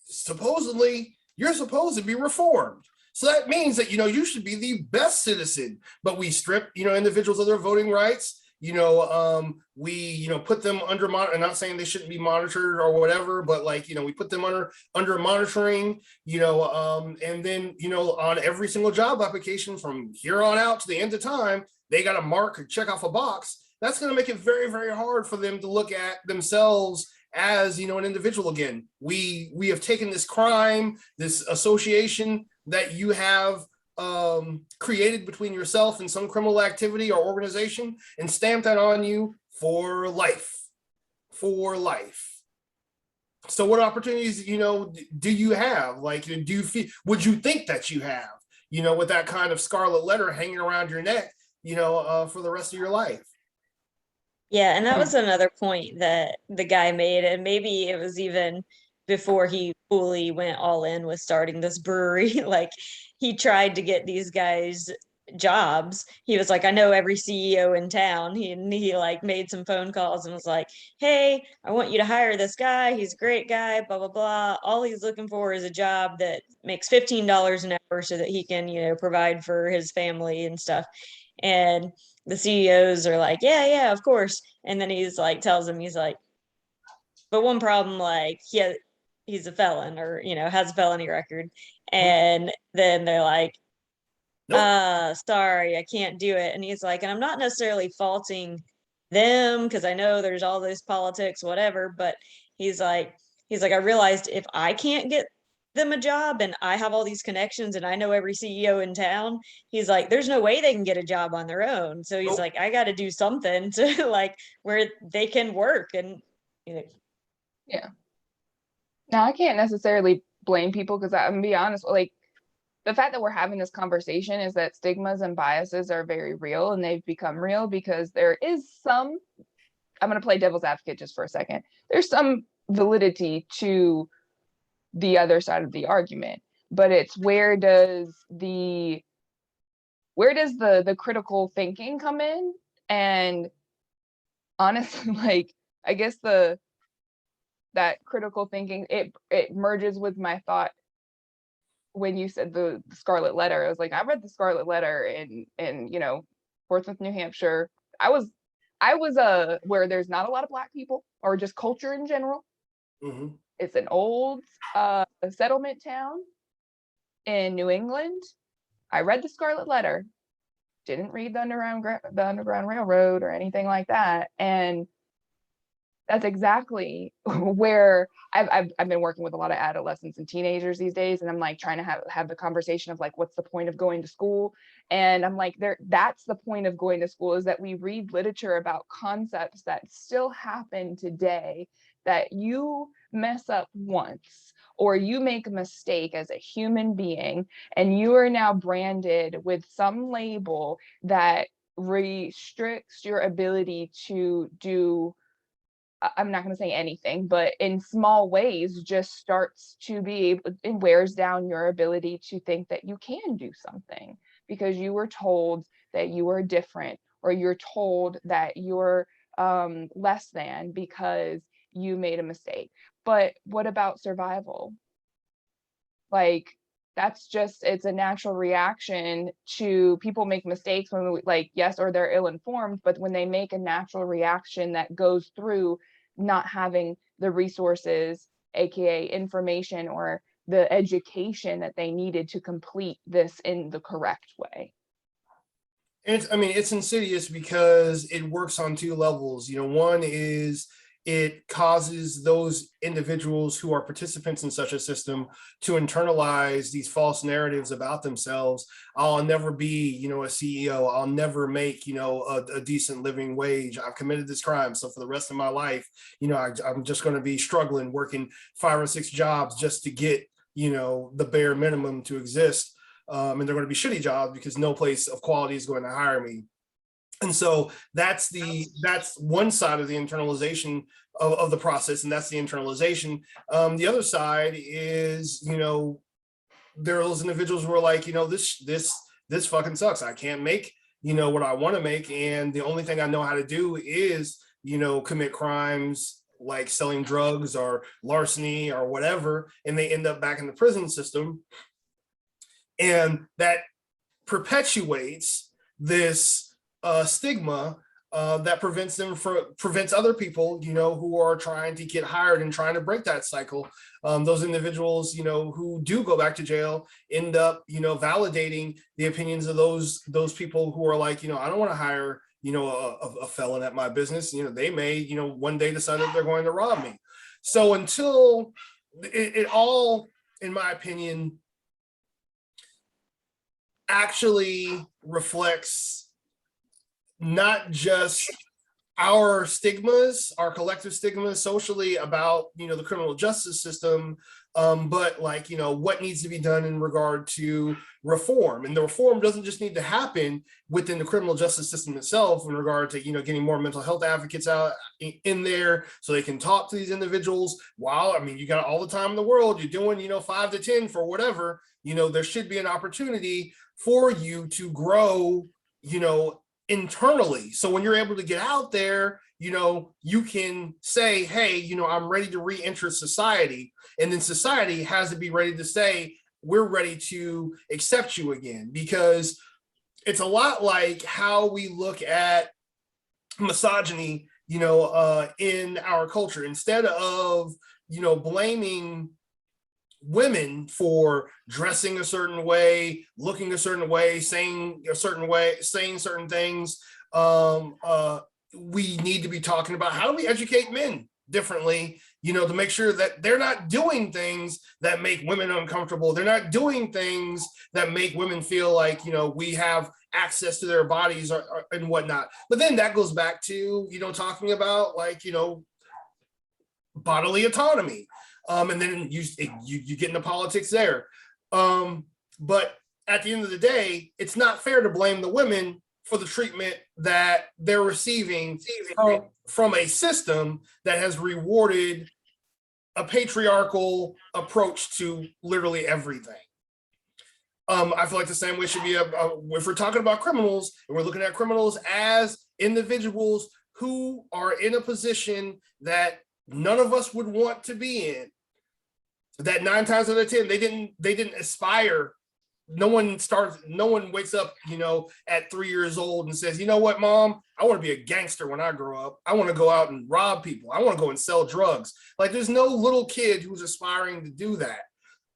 supposedly you're supposed to be reformed. So that means that, you should be the best citizen, but we strip, individuals of their voting rights. We, put them under I'm not saying they shouldn't be monitored or whatever, but we put them under monitoring, and then, on every single job application from here on out to the end of time, they got to mark or check off a box. That's going to make it very, very hard for them to look at themselves as, an individual again. We have taken this crime, this association that you have created between yourself and some criminal activity or organization, and stamped that on you for life. So what opportunities, do you have? Do you feel, would you think that you have, with that kind of scarlet letter hanging around your neck, for the rest of your life? Yeah, and that was another point that the guy made, and maybe it was even before he fully went all in with starting this brewery. Like, he tried to get these guys jobs. He was like, I know every CEO in town. He like made some phone calls and was like, hey, I want you to hire this guy. He's a great guy, blah, blah, blah. All he's looking for is a job that makes $15 an hour so that he can, provide for his family and stuff. And the CEOs are like, yeah, yeah, of course. And then he's like, tells him, he's like, but one problem, like, he's a felon, or, has a felony record. And then they're like, Nope. sorry, I can't do it. And he's like, and I'm not necessarily faulting them because I know there's all this politics, whatever, but he's like, I realized if I can't get them a job and I have all these connections and I know every CEO in town, he's like, there's no way they can get a job on their own. So he's Nope. like, I got to do something to like where they can work. And Yeah. Now I can't necessarily blame people because I'm gonna be honest, like the fact that we're having this conversation is that stigmas and biases are very real, and they've become real because there is some, I'm going to play devil's advocate just for a second. There's some validity to the other side of the argument, but it's where does the critical thinking come in? And honestly, like I guess that critical thinking, it merges with my thought when you said the Scarlet Letter. I was like, I read the Scarlet Letter in Portsmouth, New Hampshire. I was where there's not a lot of Black people or just culture in general. Mm-hmm. It's an old settlement town in New England. I read the Scarlet Letter, didn't read the Underground Railroad or anything like that, and that's exactly where I've been working with a lot of adolescents and teenagers these days, and I'm like trying to have the conversation of like, what's the point of going to school? And I'm like, that's the point of going to school, is that we read literature about concepts that still happen today, that you mess up once or you make a mistake as a human being and you are now branded with some label that restricts your ability to do, I'm not going to say anything, but in small ways just starts to be able, it wears down your ability to think that you can do something because you were told that you are different, or you're told that you're less than because you made a mistake. But what about survival? Like, that's just, it's a natural reaction to people make mistakes when we, like, yes, or they're ill-informed, but when they make a natural reaction that goes through not having the resources, aka information, or the education that they needed to complete this in the correct way. And it's insidious because it works on two levels. One is it causes those individuals who are participants in such a system to internalize these false narratives about themselves. I'll never be, a CEO. I'll never make, a decent living wage. I've committed this crime. So for the rest of my life, I'm just going to be struggling, working 5 or 6 jobs just to get, the bare minimum to exist. And they're going to be shitty jobs because no place of quality is going to hire me. And so that's one side of the internalization of the process, and that's the internalization. The other side is, there are those individuals who are like, this fucking sucks. I can't make, what I want to make, and the only thing I know how to do is, commit crimes like selling drugs or larceny or whatever, and they end up back in the prison system. And that perpetuates this stigma that prevents other people, who are trying to get hired and trying to break that cycle. Those individuals, who do go back to jail end up, validating the opinions of those people who are like, I don't want to hire, a felon at my business. They may, one day decide that they're going to rob me. So until it all, in my opinion, actually reflects not just our stigmas, our collective stigmas socially about, the criminal justice system, but like, what needs to be done in regard to reform. And the reform doesn't just need to happen within the criminal justice system itself in regard to, getting more mental health advocates out in there so they can talk to these individuals. While, you got all the time in the world, you're doing, 5 to 10 for whatever, there should be an opportunity for you to grow, internally. So when you're able to get out there, you can say, hey, I'm ready to re-enter society. And then society has to be ready to say, we're ready to accept you again. Because it's a lot like how we look at misogyny, in our culture. Instead of, blaming women for dressing a certain way, looking a certain way, saying certain things, we need to be talking about how do we educate men differently, to make sure that they're not doing things that make women uncomfortable. They're not doing things that make women feel like, we have access to their bodies and whatnot. But then that goes back to, talking about like, bodily autonomy. And then you get into politics there. But at the end of the day, it's not fair to blame the women for the treatment that they're receiving from a system that has rewarded a patriarchal approach to literally everything. I feel like the same way should be if we're talking about criminals and we're looking at criminals as individuals who are in a position that none of us would want to be in, that 9 times out of 10 they didn't aspire. No one wakes up at 3 years old and says, you know what, mom, I want to be a gangster when I grow up. I want to go out and rob people. I want to go and sell drugs. Like, there's no little kid who's aspiring to do that.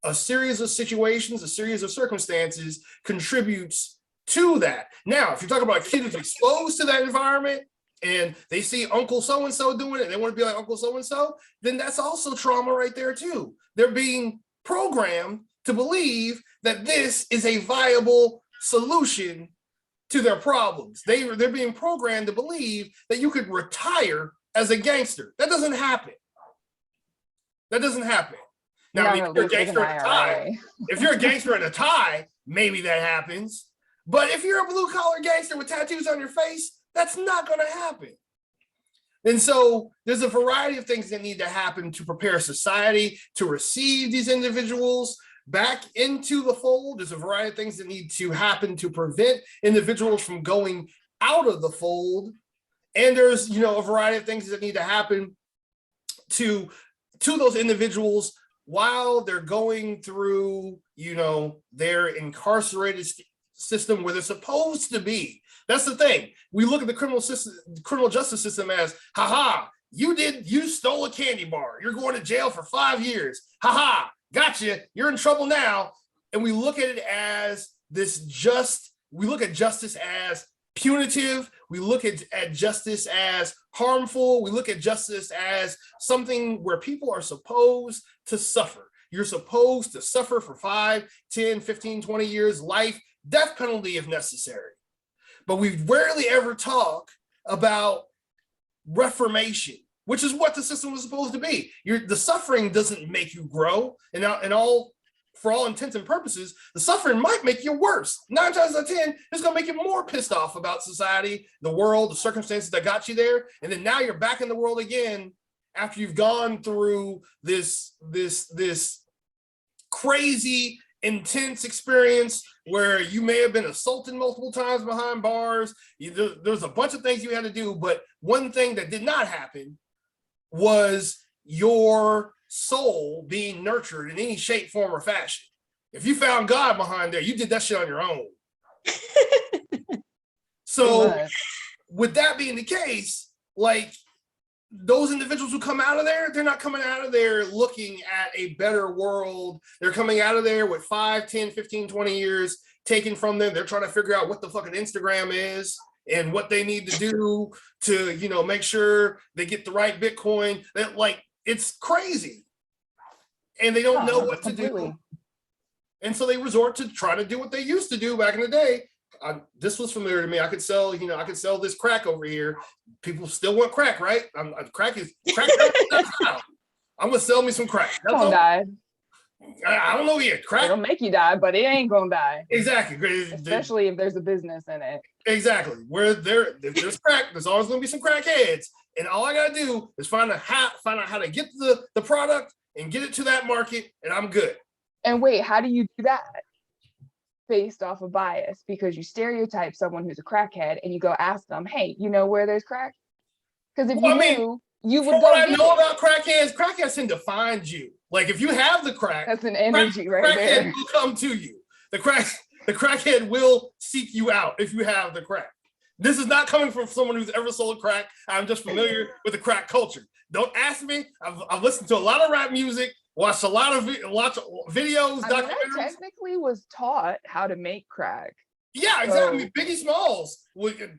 A series of situations, a series of circumstances contributes to that. Now, if you talk about a kid who's exposed to that environment and they see Uncle so-and-so doing it and they want to be like Uncle so-and-so, then that's also trauma right there too. They're being programmed to believe that this is a viable solution to their problems. They're being programmed to believe that you could retire as a gangster. That doesn't happen. Now, if you're a gangster in a tie, maybe that happens. But if you're a blue collar gangster with tattoos on your face, that's not going to happen. And so there's a variety of things that need to happen to prepare society to receive these individuals back into the fold. There's a variety of things that need to happen to prevent individuals from going out of the fold. And there's, a variety of things that need to happen to those individuals while they're going through, their incarcerated system where they're supposed to be. That's the thing. We look at the criminal justice system as, haha, you stole a candy bar. You're going to jail for 5 years. Haha, gotcha. You're in trouble now. And we look at it as we look at justice as punitive. We look at justice as harmful. We look at justice as something where people are supposed to suffer. You're supposed to suffer for 5, 10, 15, 20 years, life, death penalty if necessary. But we rarely ever talk about reformation, which is what the system was supposed to be. The suffering doesn't make you grow. For all intents and purposes, the suffering might make you worse. 9 times out of 10, it's going to make you more pissed off about society, the world, the circumstances that got you there. And then now you're back in the world again after you've gone through this crazy, intense experience where you may have been assaulted multiple times behind bars. There's a bunch of things you had to do, but one thing that did not happen was your soul being nurtured in any shape, form, or fashion. If you found God behind there, you did that shit on your own. So with that being the case, like, those individuals who come out of there, they're not coming out of there looking at a better world. They're coming out of there with 5, 10, 15, 20 years taken from them. They're trying to figure out what the fucking Instagram is and what they need to do to, make sure they get the right Bitcoin. It's crazy. And they don't know what to do. And so they resort to trying to do what they used to do back in the day, this was familiar to me. I could sell, I could sell this crack over here. People still want crack, right? Crack. I'm gonna sell me some crack. That's Don't all. die. I don't know yet. Crack. It'll make you die, but it ain't gonna die. Exactly. Especially if there's a business in it. Exactly. Where there's crack, there's always gonna be some crackheads. And all I gotta do is find out how to get the product and get it to that market, and I'm good. And wait, how do you do that? Based off of bias, because you stereotype someone who's a crackhead and you go ask them, hey, you know where there's crack? Because if you would go. What I know about crackheads tend to find you. Like if you have the crack, that's an energy right crackhead there. will come to you. The crackhead will seek you out if you have the crack. This is not coming from someone who's ever sold crack. I'm just familiar with the crack culture. Don't ask me. I've listened to a lot of rap music, watched a lot of videos, documentaries. I technically was taught how to make crack. Yeah, exactly. So, Biggie Smalls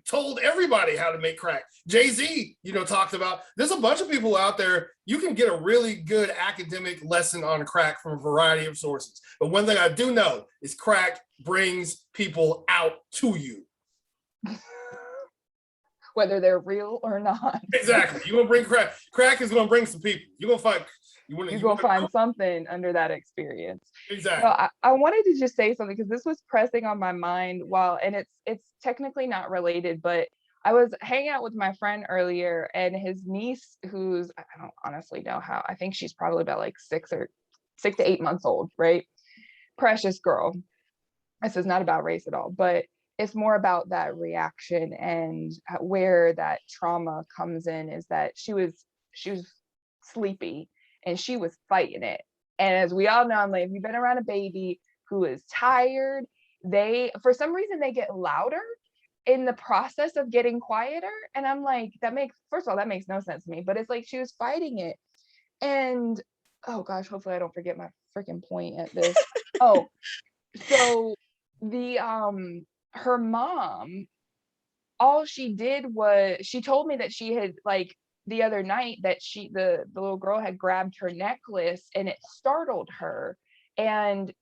told everybody how to make crack. Jay-Z, talked about. There's a bunch of people out there. You can get a really good academic lesson on crack from a variety of sources. But one thing I do know is crack brings people out to you. Whether they're real or not. Exactly. You're gonna bring crack. Crack is gonna bring some people. You're gonna find something under that experience. Exactly. So I wanted to just say something because this was pressing on my mind and it's technically not related, but I was hanging out with my friend earlier and his niece, who's, I don't honestly know how, I think she's probably about like 6 to 8 months old, right? Precious girl. This is not about race at all, but it's more about that reaction, and where that trauma comes in is that she was sleepy and she was fighting it. And as we all know, I'm like, if you've been around a baby who is tired, for some reason they get louder in the process of getting quieter. And I'm like, first of all, that makes no sense to me, but it's like she was fighting it. And oh gosh, hopefully I don't forget my freaking point at this. Oh, so her mom, all she did was she told me that she had, like, the other night that the little girl had grabbed her necklace and it startled her. And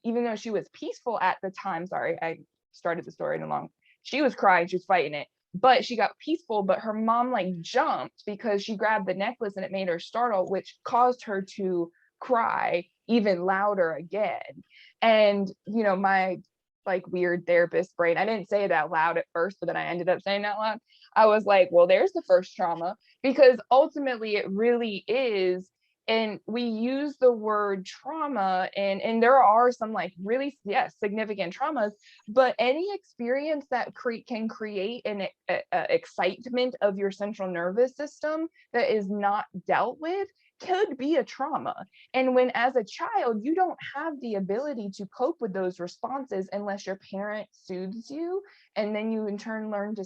even though she was peaceful at the time, sorry, I started the story along, she was crying, she was fighting it, but she got peaceful, but her mom like jumped because she grabbed the necklace and it made her startle, which caused her to cry even louder again. And my like weird therapist brain, I didn't say it out loud at first, but then I ended up saying it out loud. I was like, well, there's the first trauma, because ultimately it really is. And we use the word trauma, and there are some like really, yes, significant traumas, but any experience that can create an excitement of your central nervous system that is not dealt with could be a trauma. And when as a child, you don't have the ability to cope with those responses unless your parent soothes you, and then you in turn learn to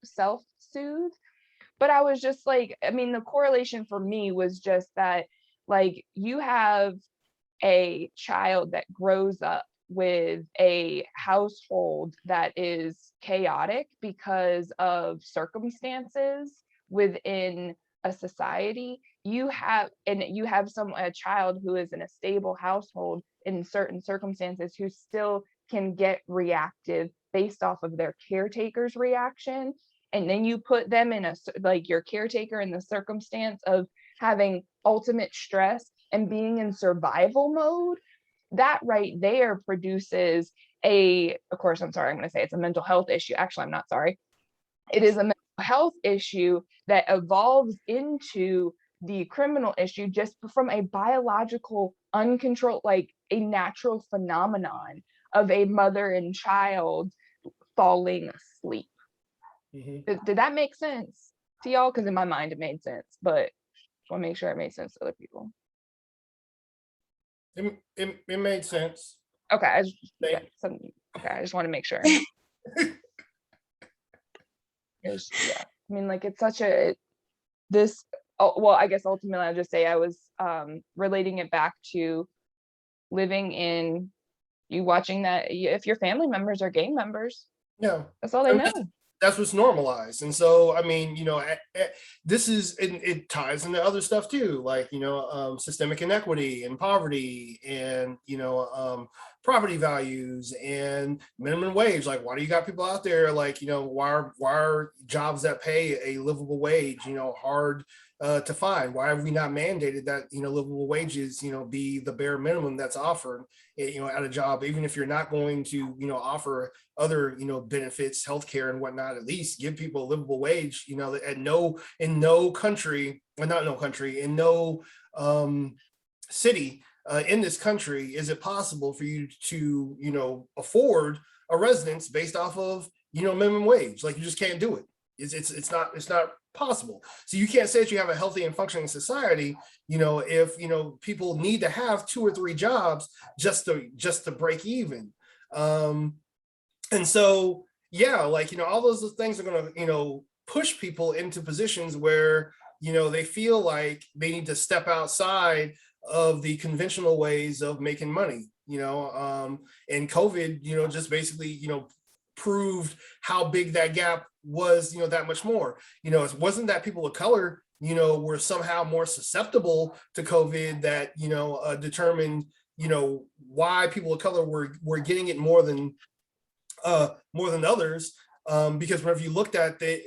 self-soothe. But I was just like, I mean, the correlation for me was just that, like, you have a child that grows up with a household that is chaotic because of circumstances within a society. You have a child who is in a stable household in certain circumstances who still can get reactive based off of their caretaker's reaction. And then you put them in your caretaker in the circumstance of having ultimate stress and being in survival mode. That right there produces of course, I'm sorry, I'm going to say it's a mental health issue. Actually, I'm not sorry. It is a mental health issue that evolves into the criminal issue just from a biological, uncontrolled, like a natural phenomenon of a mother and child falling asleep. Mm-hmm. Did that make sense to y'all? Because in my mind it made sense, but I want to make sure it made sense to other people. It made sense. Okay, I just want to make sure. Yeah, I mean, like, it's such I guess ultimately I'll just say I was relating it back to living in, you watching that if your family members are gang members, yeah, that's all they know. That's what's normalized. And so, I mean, this is, it ties into other stuff too, like, systemic inequity and poverty and, property values and minimum wage. Like, why do you got people out there like, why are jobs that pay a livable wage, hard to find? Why have we not mandated that, livable wages, be the bare minimum that's offered, at a job, even if you're not going to, offer other, benefits, healthcare and whatnot, at least give people a livable wage, in no country, or not no country, in no city in this country is it possible for you to, afford a residence based off of, minimum wage. Like, you just can't do it. It's not possible. So you can't say that you have a healthy and functioning society, if people need to have 2 or 3 jobs just to break even. And so, yeah, like, all those things are going to, push people into positions where, they feel like they need to step outside of the conventional ways of making money, and COVID, just basically, proved how big that gap was, that much more. It wasn't that people of color, were somehow more susceptible to COVID that, determined, why people of color were getting it more than others. Because whenever you looked at it,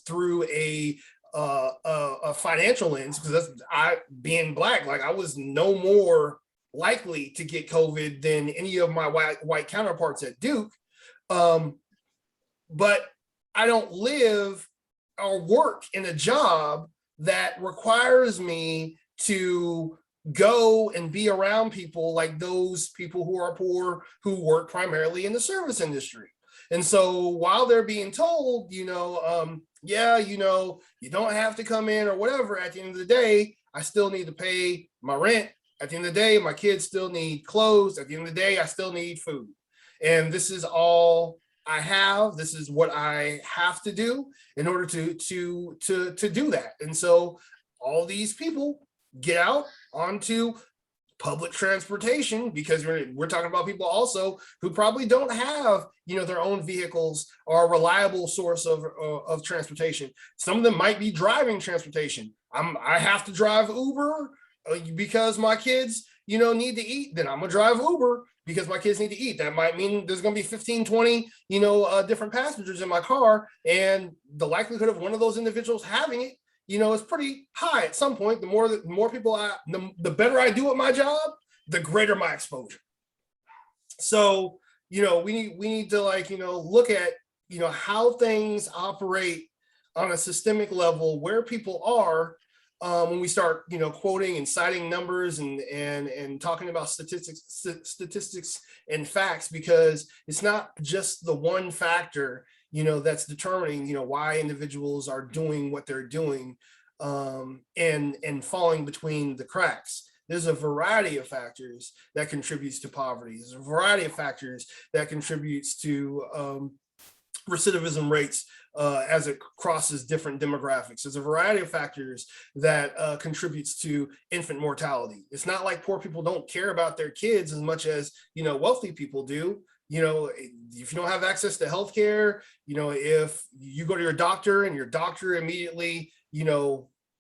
through a financial lens, because I being Black, like, I was no more likely to get COVID than any of my white counterparts at Duke. But I don't live or work in a job that requires me to go and be around people like those people who are poor, who work primarily in the service industry. And so while they're being told, yeah, you don't have to come in or whatever, at the end of the day, I still need to pay my rent. At the end of the day, my kids still need clothes. At the end of the day, I still need food. And this is all I have. This is what I have to do in order to do that. And so all these people get out onto public transportation, because we're talking about people also who probably don't have, their own vehicles or a reliable source of transportation. Some of them might be driving transportation. I have to drive Uber because my kids, need to eat. Then I'm gonna drive Uber because my kids need to eat. That might mean there's going to be 15, 20, different passengers in my car. And the likelihood of one of those individuals having it, is pretty high at some point. The more people the better I do at my job, the greater my exposure. So, we need to, like, look at, how things operate on a systemic level, where people are, when we start, quoting and citing numbers and talking about statistics and facts, because it's not just the one factor, that's determining, why individuals are doing what they're doing, and falling between the cracks. There's a variety of factors that contributes to poverty. There's a variety of factors that contributes to recidivism rates as it crosses different demographics. There's a variety of factors that contributes to infant mortality. It's not like poor people don't care about their kids as much as, wealthy people do. If you don't have access to healthcare, if you go to your doctor and your doctor immediately,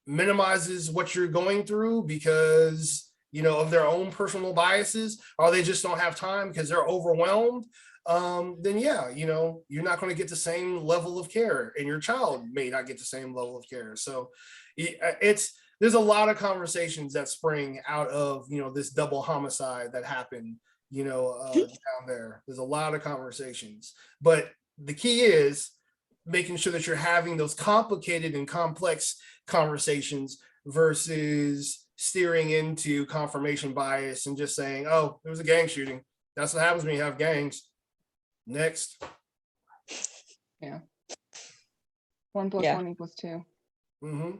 minimizes what you're going through because, of their own personal biases, or they just don't have time because they're overwhelmed, then yeah, you're not going to get the same level of care, and your child may not get the same level of care. So there's a lot of conversations that spring out of, this double homicide that happened, down there. There's a lot of conversations, but the key is making sure that you're having those complicated and complex conversations versus steering into confirmation bias and just saying, oh, there was a gang shooting. That's what happens when you have gangs. Next. Yeah. 1 + 1 = 2. Mm-hmm.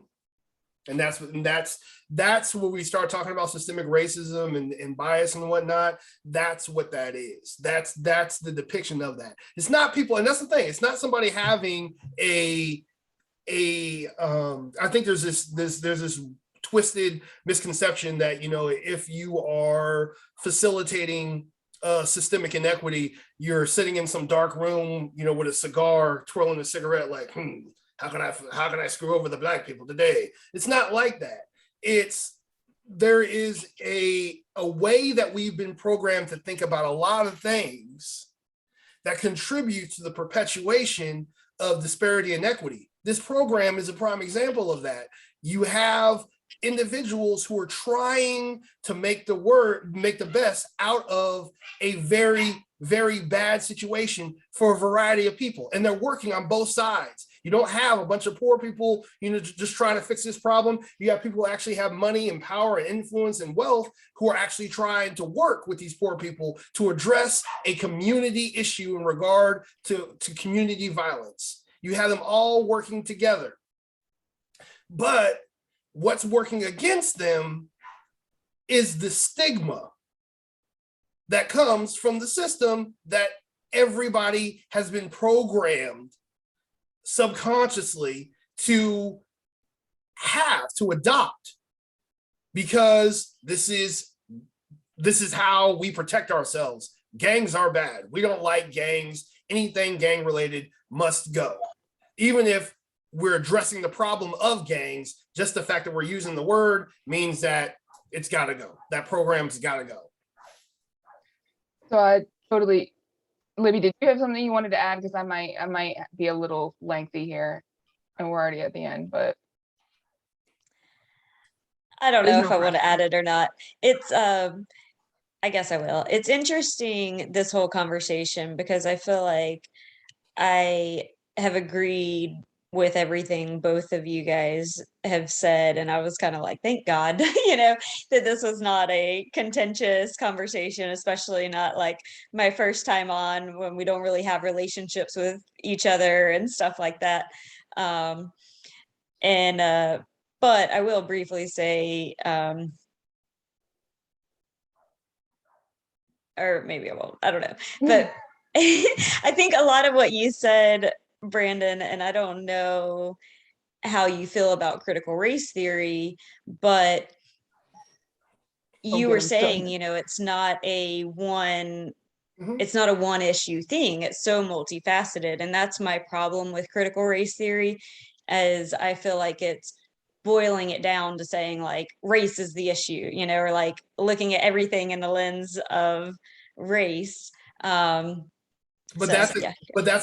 And that's where we start talking about systemic racism and bias and whatnot. That's what that is. That's the depiction of that. It's not people, and that's the thing. It's not somebody having I think there's this twisted misconception that, if you are facilitating systemic inequity, you're sitting in some dark room, with a cigar, twirling a cigarette, like, how can I screw over the Black people today? It's not like that. It's there is a way that we've been programmed to think about a lot of things that contribute to the perpetuation of disparity and inequity. This program is a prime example of that. You have individuals who are trying to make the best out of a very, very bad situation for a variety of people. And they're working on both sides. You don't have a bunch of poor people, just trying to fix this problem. You have people who actually have money and power and influence and wealth who are actually trying to work with these poor people to address a community issue in regard to community violence. You have them all working together. But what's working against them is the stigma that comes from the system that everybody has been programmed subconsciously to adopt, because this is how we protect ourselves. Gangs are bad. We don't like gangs. Anything gang related must go. Even if we're addressing the problem of gangs, just the fact that we're using the word means that it's got to go. That program's got to go. So I totally, Libby, did you have something you wanted to add? Because I might be a little lengthy here, and we're already at the end. But I don't know if I want to add it or not. It's I guess I will. It's interesting, this whole conversation, because I feel like I have agreed with everything both of you guys have said, and I was kind of like, thank God, that this was not a contentious conversation, especially not like my first time on, when we don't really have relationships with each other and stuff like that. But I will briefly say, or maybe I won't, I don't know, but I think a lot of what you said, Brandon, and I don't know how you feel about critical race theory, but you were saying, it's not a one issue thing. It's so multifaceted. And that's my problem with critical race theory, as I feel like it's boiling it down to saying like race is the issue, or like looking at everything in the lens of race. But that's a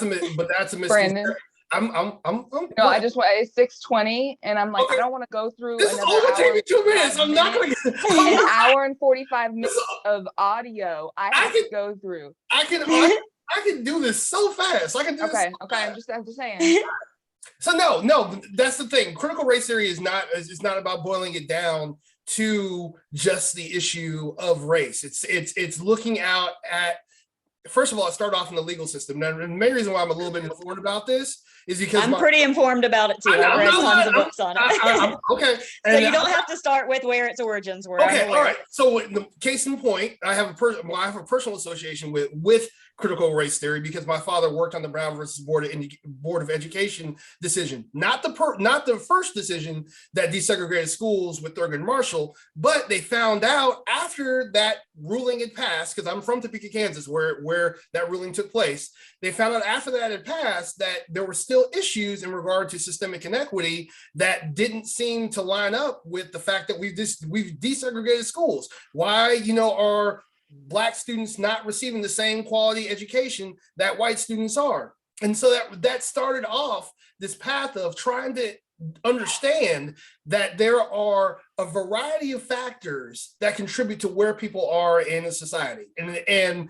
misconception. Brandon, No, I just want, it's 6:20, and I'm like, okay. I don't want to go through this another hour. This is only 2 minutes. I'm not going to get an hour and 45 minutes of audio. I have to go through. I can do this so fast. I can do this. Okay. I'm just saying. So no, that's the thing. Critical race theory is not about boiling it down to just the issue of race. It's looking out at, first of all, I start off in the legal system. Now, the main reason why I'm a little bit informed about this is because I'm pretty informed about it too. I've read tons of books on it. Okay. So you don't have to start with where its origins were. Okay, all right. So the case in point, I have a personal association with critical race theory because my father worked on the Brown versus Board of Education decision, not the first decision that desegregated schools with Thurgood Marshall, but they found out after that ruling had passed, because I'm from Topeka, Kansas, where that ruling took place. They found out after that had passed that there were still issues in regard to systemic inequity that didn't seem to line up with the fact that we've desegregated schools. Why, are Black students not receiving the same quality education that white students are? And so that started off this path of trying to understand that there are a variety of factors that contribute to where people are in a society. And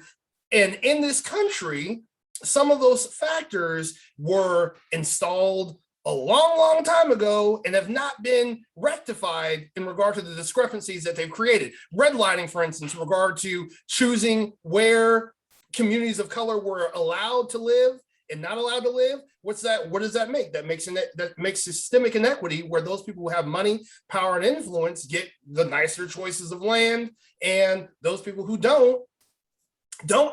in this country, some of those factors were installed a long time ago and have not been rectified in regard to the discrepancies that they've created. Redlining, for instance, in regard to choosing where communities of color were allowed to live and not allowed to live. What does that make? That makes systemic inequity, where those people who have money, power, and influence get the nicer choices of land, and those people who don't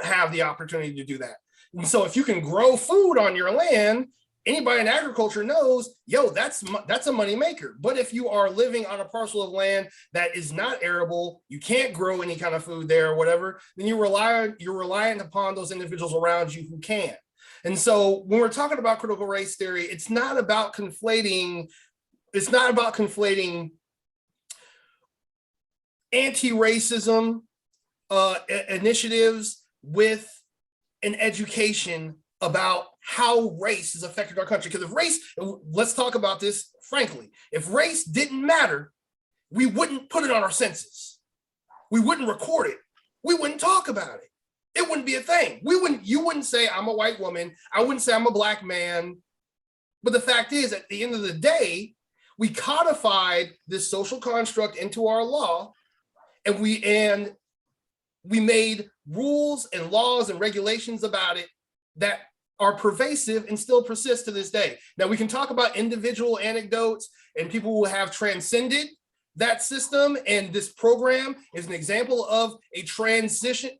have the opportunity to do that. And so if you can grow food on your land, anybody in agriculture knows, that's a money maker. But if you are living on a parcel of land that is not arable, you can't grow any kind of food there or whatever, then you're reliant upon those individuals around you who can. And so when we're talking about critical race theory, it's not about conflating anti-racism initiatives with an education about how race has affected our country. Because if race, let's talk about this frankly, if race didn't matter, we wouldn't put it on our census. We wouldn't record it. We wouldn't talk about it. It wouldn't be a thing. You wouldn't say I'm a white woman. I wouldn't say I'm a black man. But the fact is, at the end of the day, we codified this social construct into our law, and we made rules and laws and regulations about it that are pervasive and still persist to this day. Now, we can talk about individual anecdotes and people who have transcended that system, and this program is an example of a transition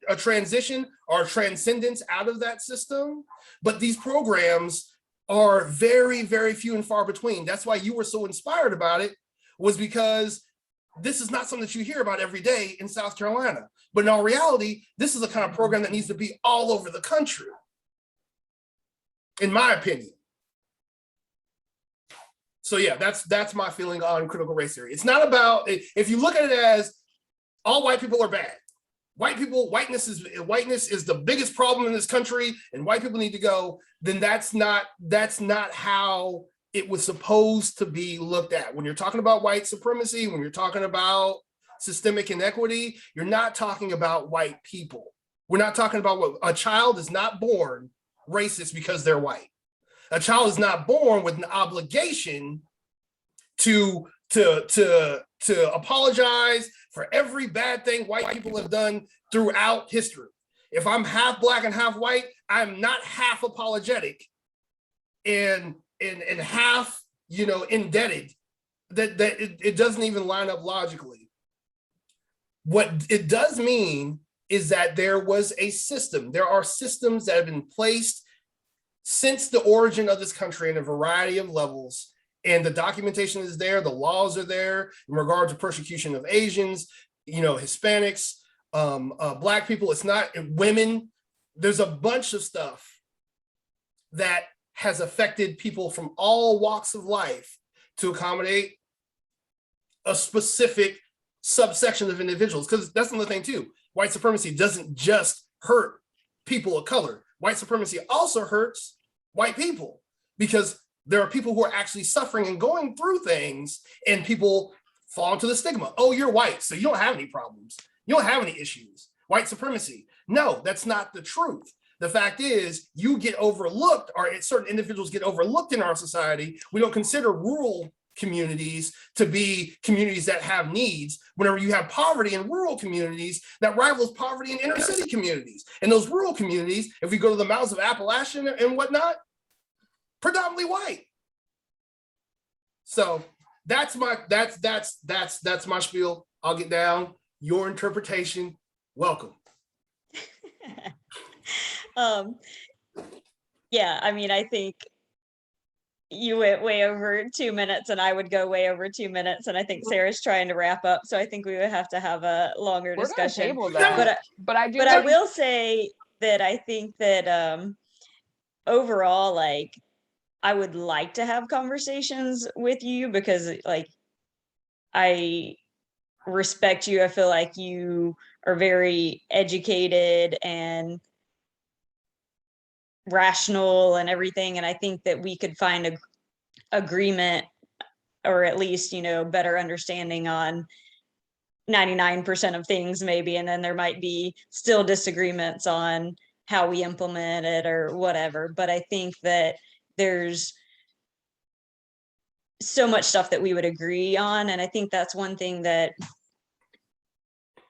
or transcendence out of that system. But these programs are very, very few and far between. That's why you were so inspired about it, was because this is not something that you hear about every day in South Carolina. But in all reality, this is the kind of program that needs to be all over the country, in my opinion. So yeah, that's my feeling on critical race theory. It's not about, if you look at it as all white people are bad, whiteness is the biggest problem in this country, and white people need to go, then that's not how it was supposed to be looked at. When you're talking about white supremacy, when you're talking about systemic inequity, you're not talking about white people. We're not talking about what a child is not born racist because they're white. A child is not born with an obligation to apologize for every bad thing white people have done throughout history. If I'm half black and half white, I'm not half apologetic and half, indebted. That it doesn't even line up logically. What it does mean is that there was a system. There are systems that have been placed since the origin of this country in a variety of levels, and the documentation is there, the laws are there in regard to persecution of Asians, Hispanics, Black people. It's not women. There's a bunch of stuff that has affected people from all walks of life to accommodate a specific subsection of individuals. Because that's another thing too. White supremacy doesn't just hurt people of color. White supremacy also hurts white people, because there are people who are actually suffering and going through things, and people fall into the stigma. Oh, you're white, so you don't have any problems. You don't have any issues. White supremacy. No, that's not the truth. The fact is, you get overlooked, or certain individuals get overlooked in our society. We don't consider rural communities to be communities that have needs, whenever you have poverty in rural communities that rivals poverty in inner city communities. And those rural communities, if we go to the mountains of Appalachia and whatnot, predominantly white. So that's my spiel. I'll get down. Your interpretation, welcome. Yeah, I mean, I think you went way over 2 minutes, and I would go way over 2 minutes, and I think Sarah's trying to wrap up, so I think we would have to have a longer We're gonna discussion. table that. But I will say that I think that overall, like, I would like to have conversations with you, because like I respect you. I feel like you are very educated and rational and everything, and I think that we could find a agreement, or at least better understanding on 99% of things maybe, and then there might be still disagreements on how we implement it or whatever. But I think that there's so much stuff that we would agree on, and I think that's one thing that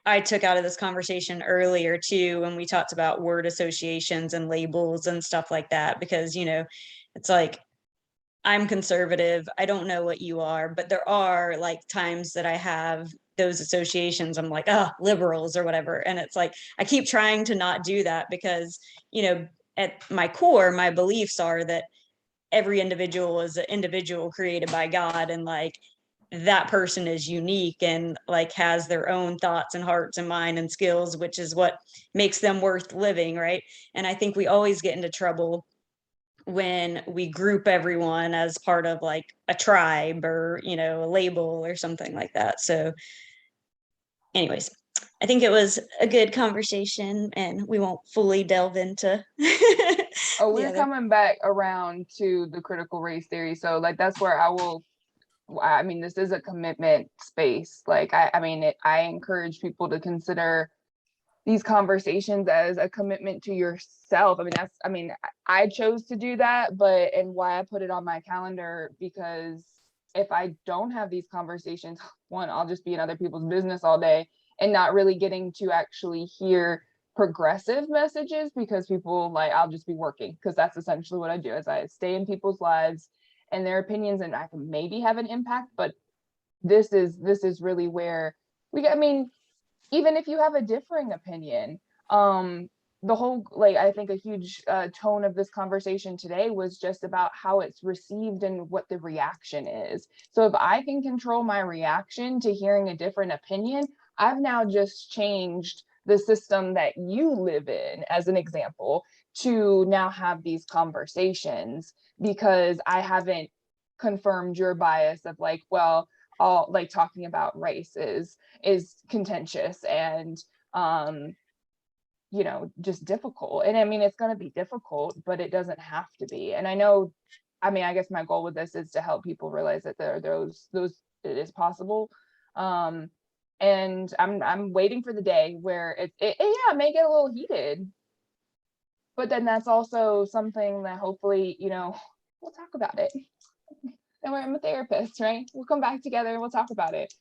I took out of this conversation earlier too, when we talked about word associations and labels and stuff like that, because it's like, I'm conservative, I don't know what you are, but there are like times that I have those associations. I'm like, oh, liberals or whatever. And it's like, I keep trying to not do that, because at my core, my beliefs are that every individual is an individual created by God, and like that person is unique and like has their own thoughts and hearts and mind and skills, which is what makes them worth living, right? And I think we always get into trouble when we group everyone as part of like a tribe or a label or something like that. So anyways, I think it was a good conversation, and we won't fully delve into Oh, the we're other. coming back around to the critical race theory. So like that's where I mean, this is a commitment space. Like I encourage people to consider these conversations as a commitment to yourself. I mean, I chose to do that, but and why I put it on my calendar, because if I don't have these conversations, one, I'll just be in other people's business all day and not really getting to actually hear progressive messages, because people, like, I'll just be working, because that's essentially what I do, is I stay in people's lives and their opinions, and I can maybe have an impact. But this is really where I mean, even if you have a differing opinion, the whole, like, I think a huge tone of this conversation today was just about how it's received and what the reaction is. So if I can control my reaction to hearing a different opinion, I've now just changed the system that you live in, as an example, to now have these conversations, because I haven't confirmed your bias of, like, well, all, like, talking about race is contentious and just difficult. And I mean, it's going to be difficult, but it doesn't have to be. And I know, I mean, I guess my goal with this is to help people realize that there are those it is possible. And I'm waiting for the day where it may get a little heated, but then that's also something that hopefully, we'll talk about it. And I'm a therapist, right? We'll come back together and we'll talk about it.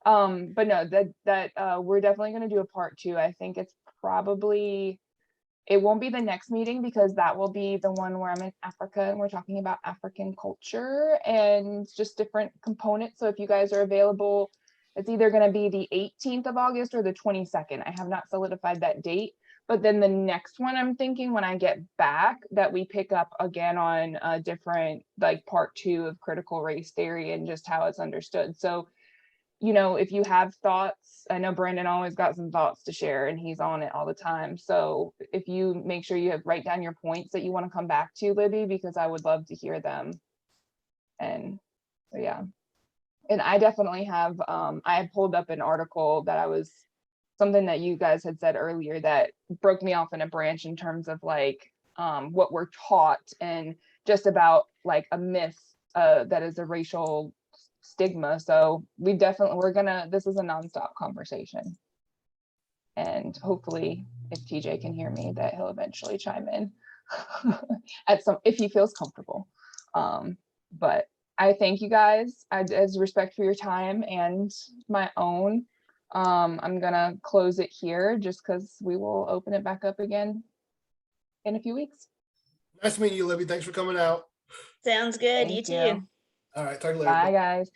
But no, that we're definitely going to do a part 2. I think it's probably, it won't be the next meeting, because that will be the one where I'm in Africa and we're talking about African culture and just different components. So if you guys are available, it's either going to be the 18th of August or the 22nd. I have not solidified that date. But then the next one, I'm thinking when I get back, that we pick up again on a different, like, part 2 of critical race theory and just how it's understood. So, if you have thoughts, I know Brandon always got some thoughts to share and he's on it all the time. So if you make sure you write down your points that you want to come back to, Libby, because I would love to hear them. And so, yeah. And I definitely have, I had pulled up an article that something that you guys had said earlier that broke me off in a branch in terms of, like, what we're taught, and just about, like, a myth that is a racial stigma. So we're gonna, this is a nonstop conversation. And hopefully, if TJ can hear me, that he'll eventually chime in if he feels comfortable. But I thank you guys, as respect for your time and my own. I'm gonna close it here, just because we will open it back up again in a few weeks. Nice meeting you, Libby. Thanks for coming out. Sounds good. Thank You you. too. All right, talk to you later. Bye, guys.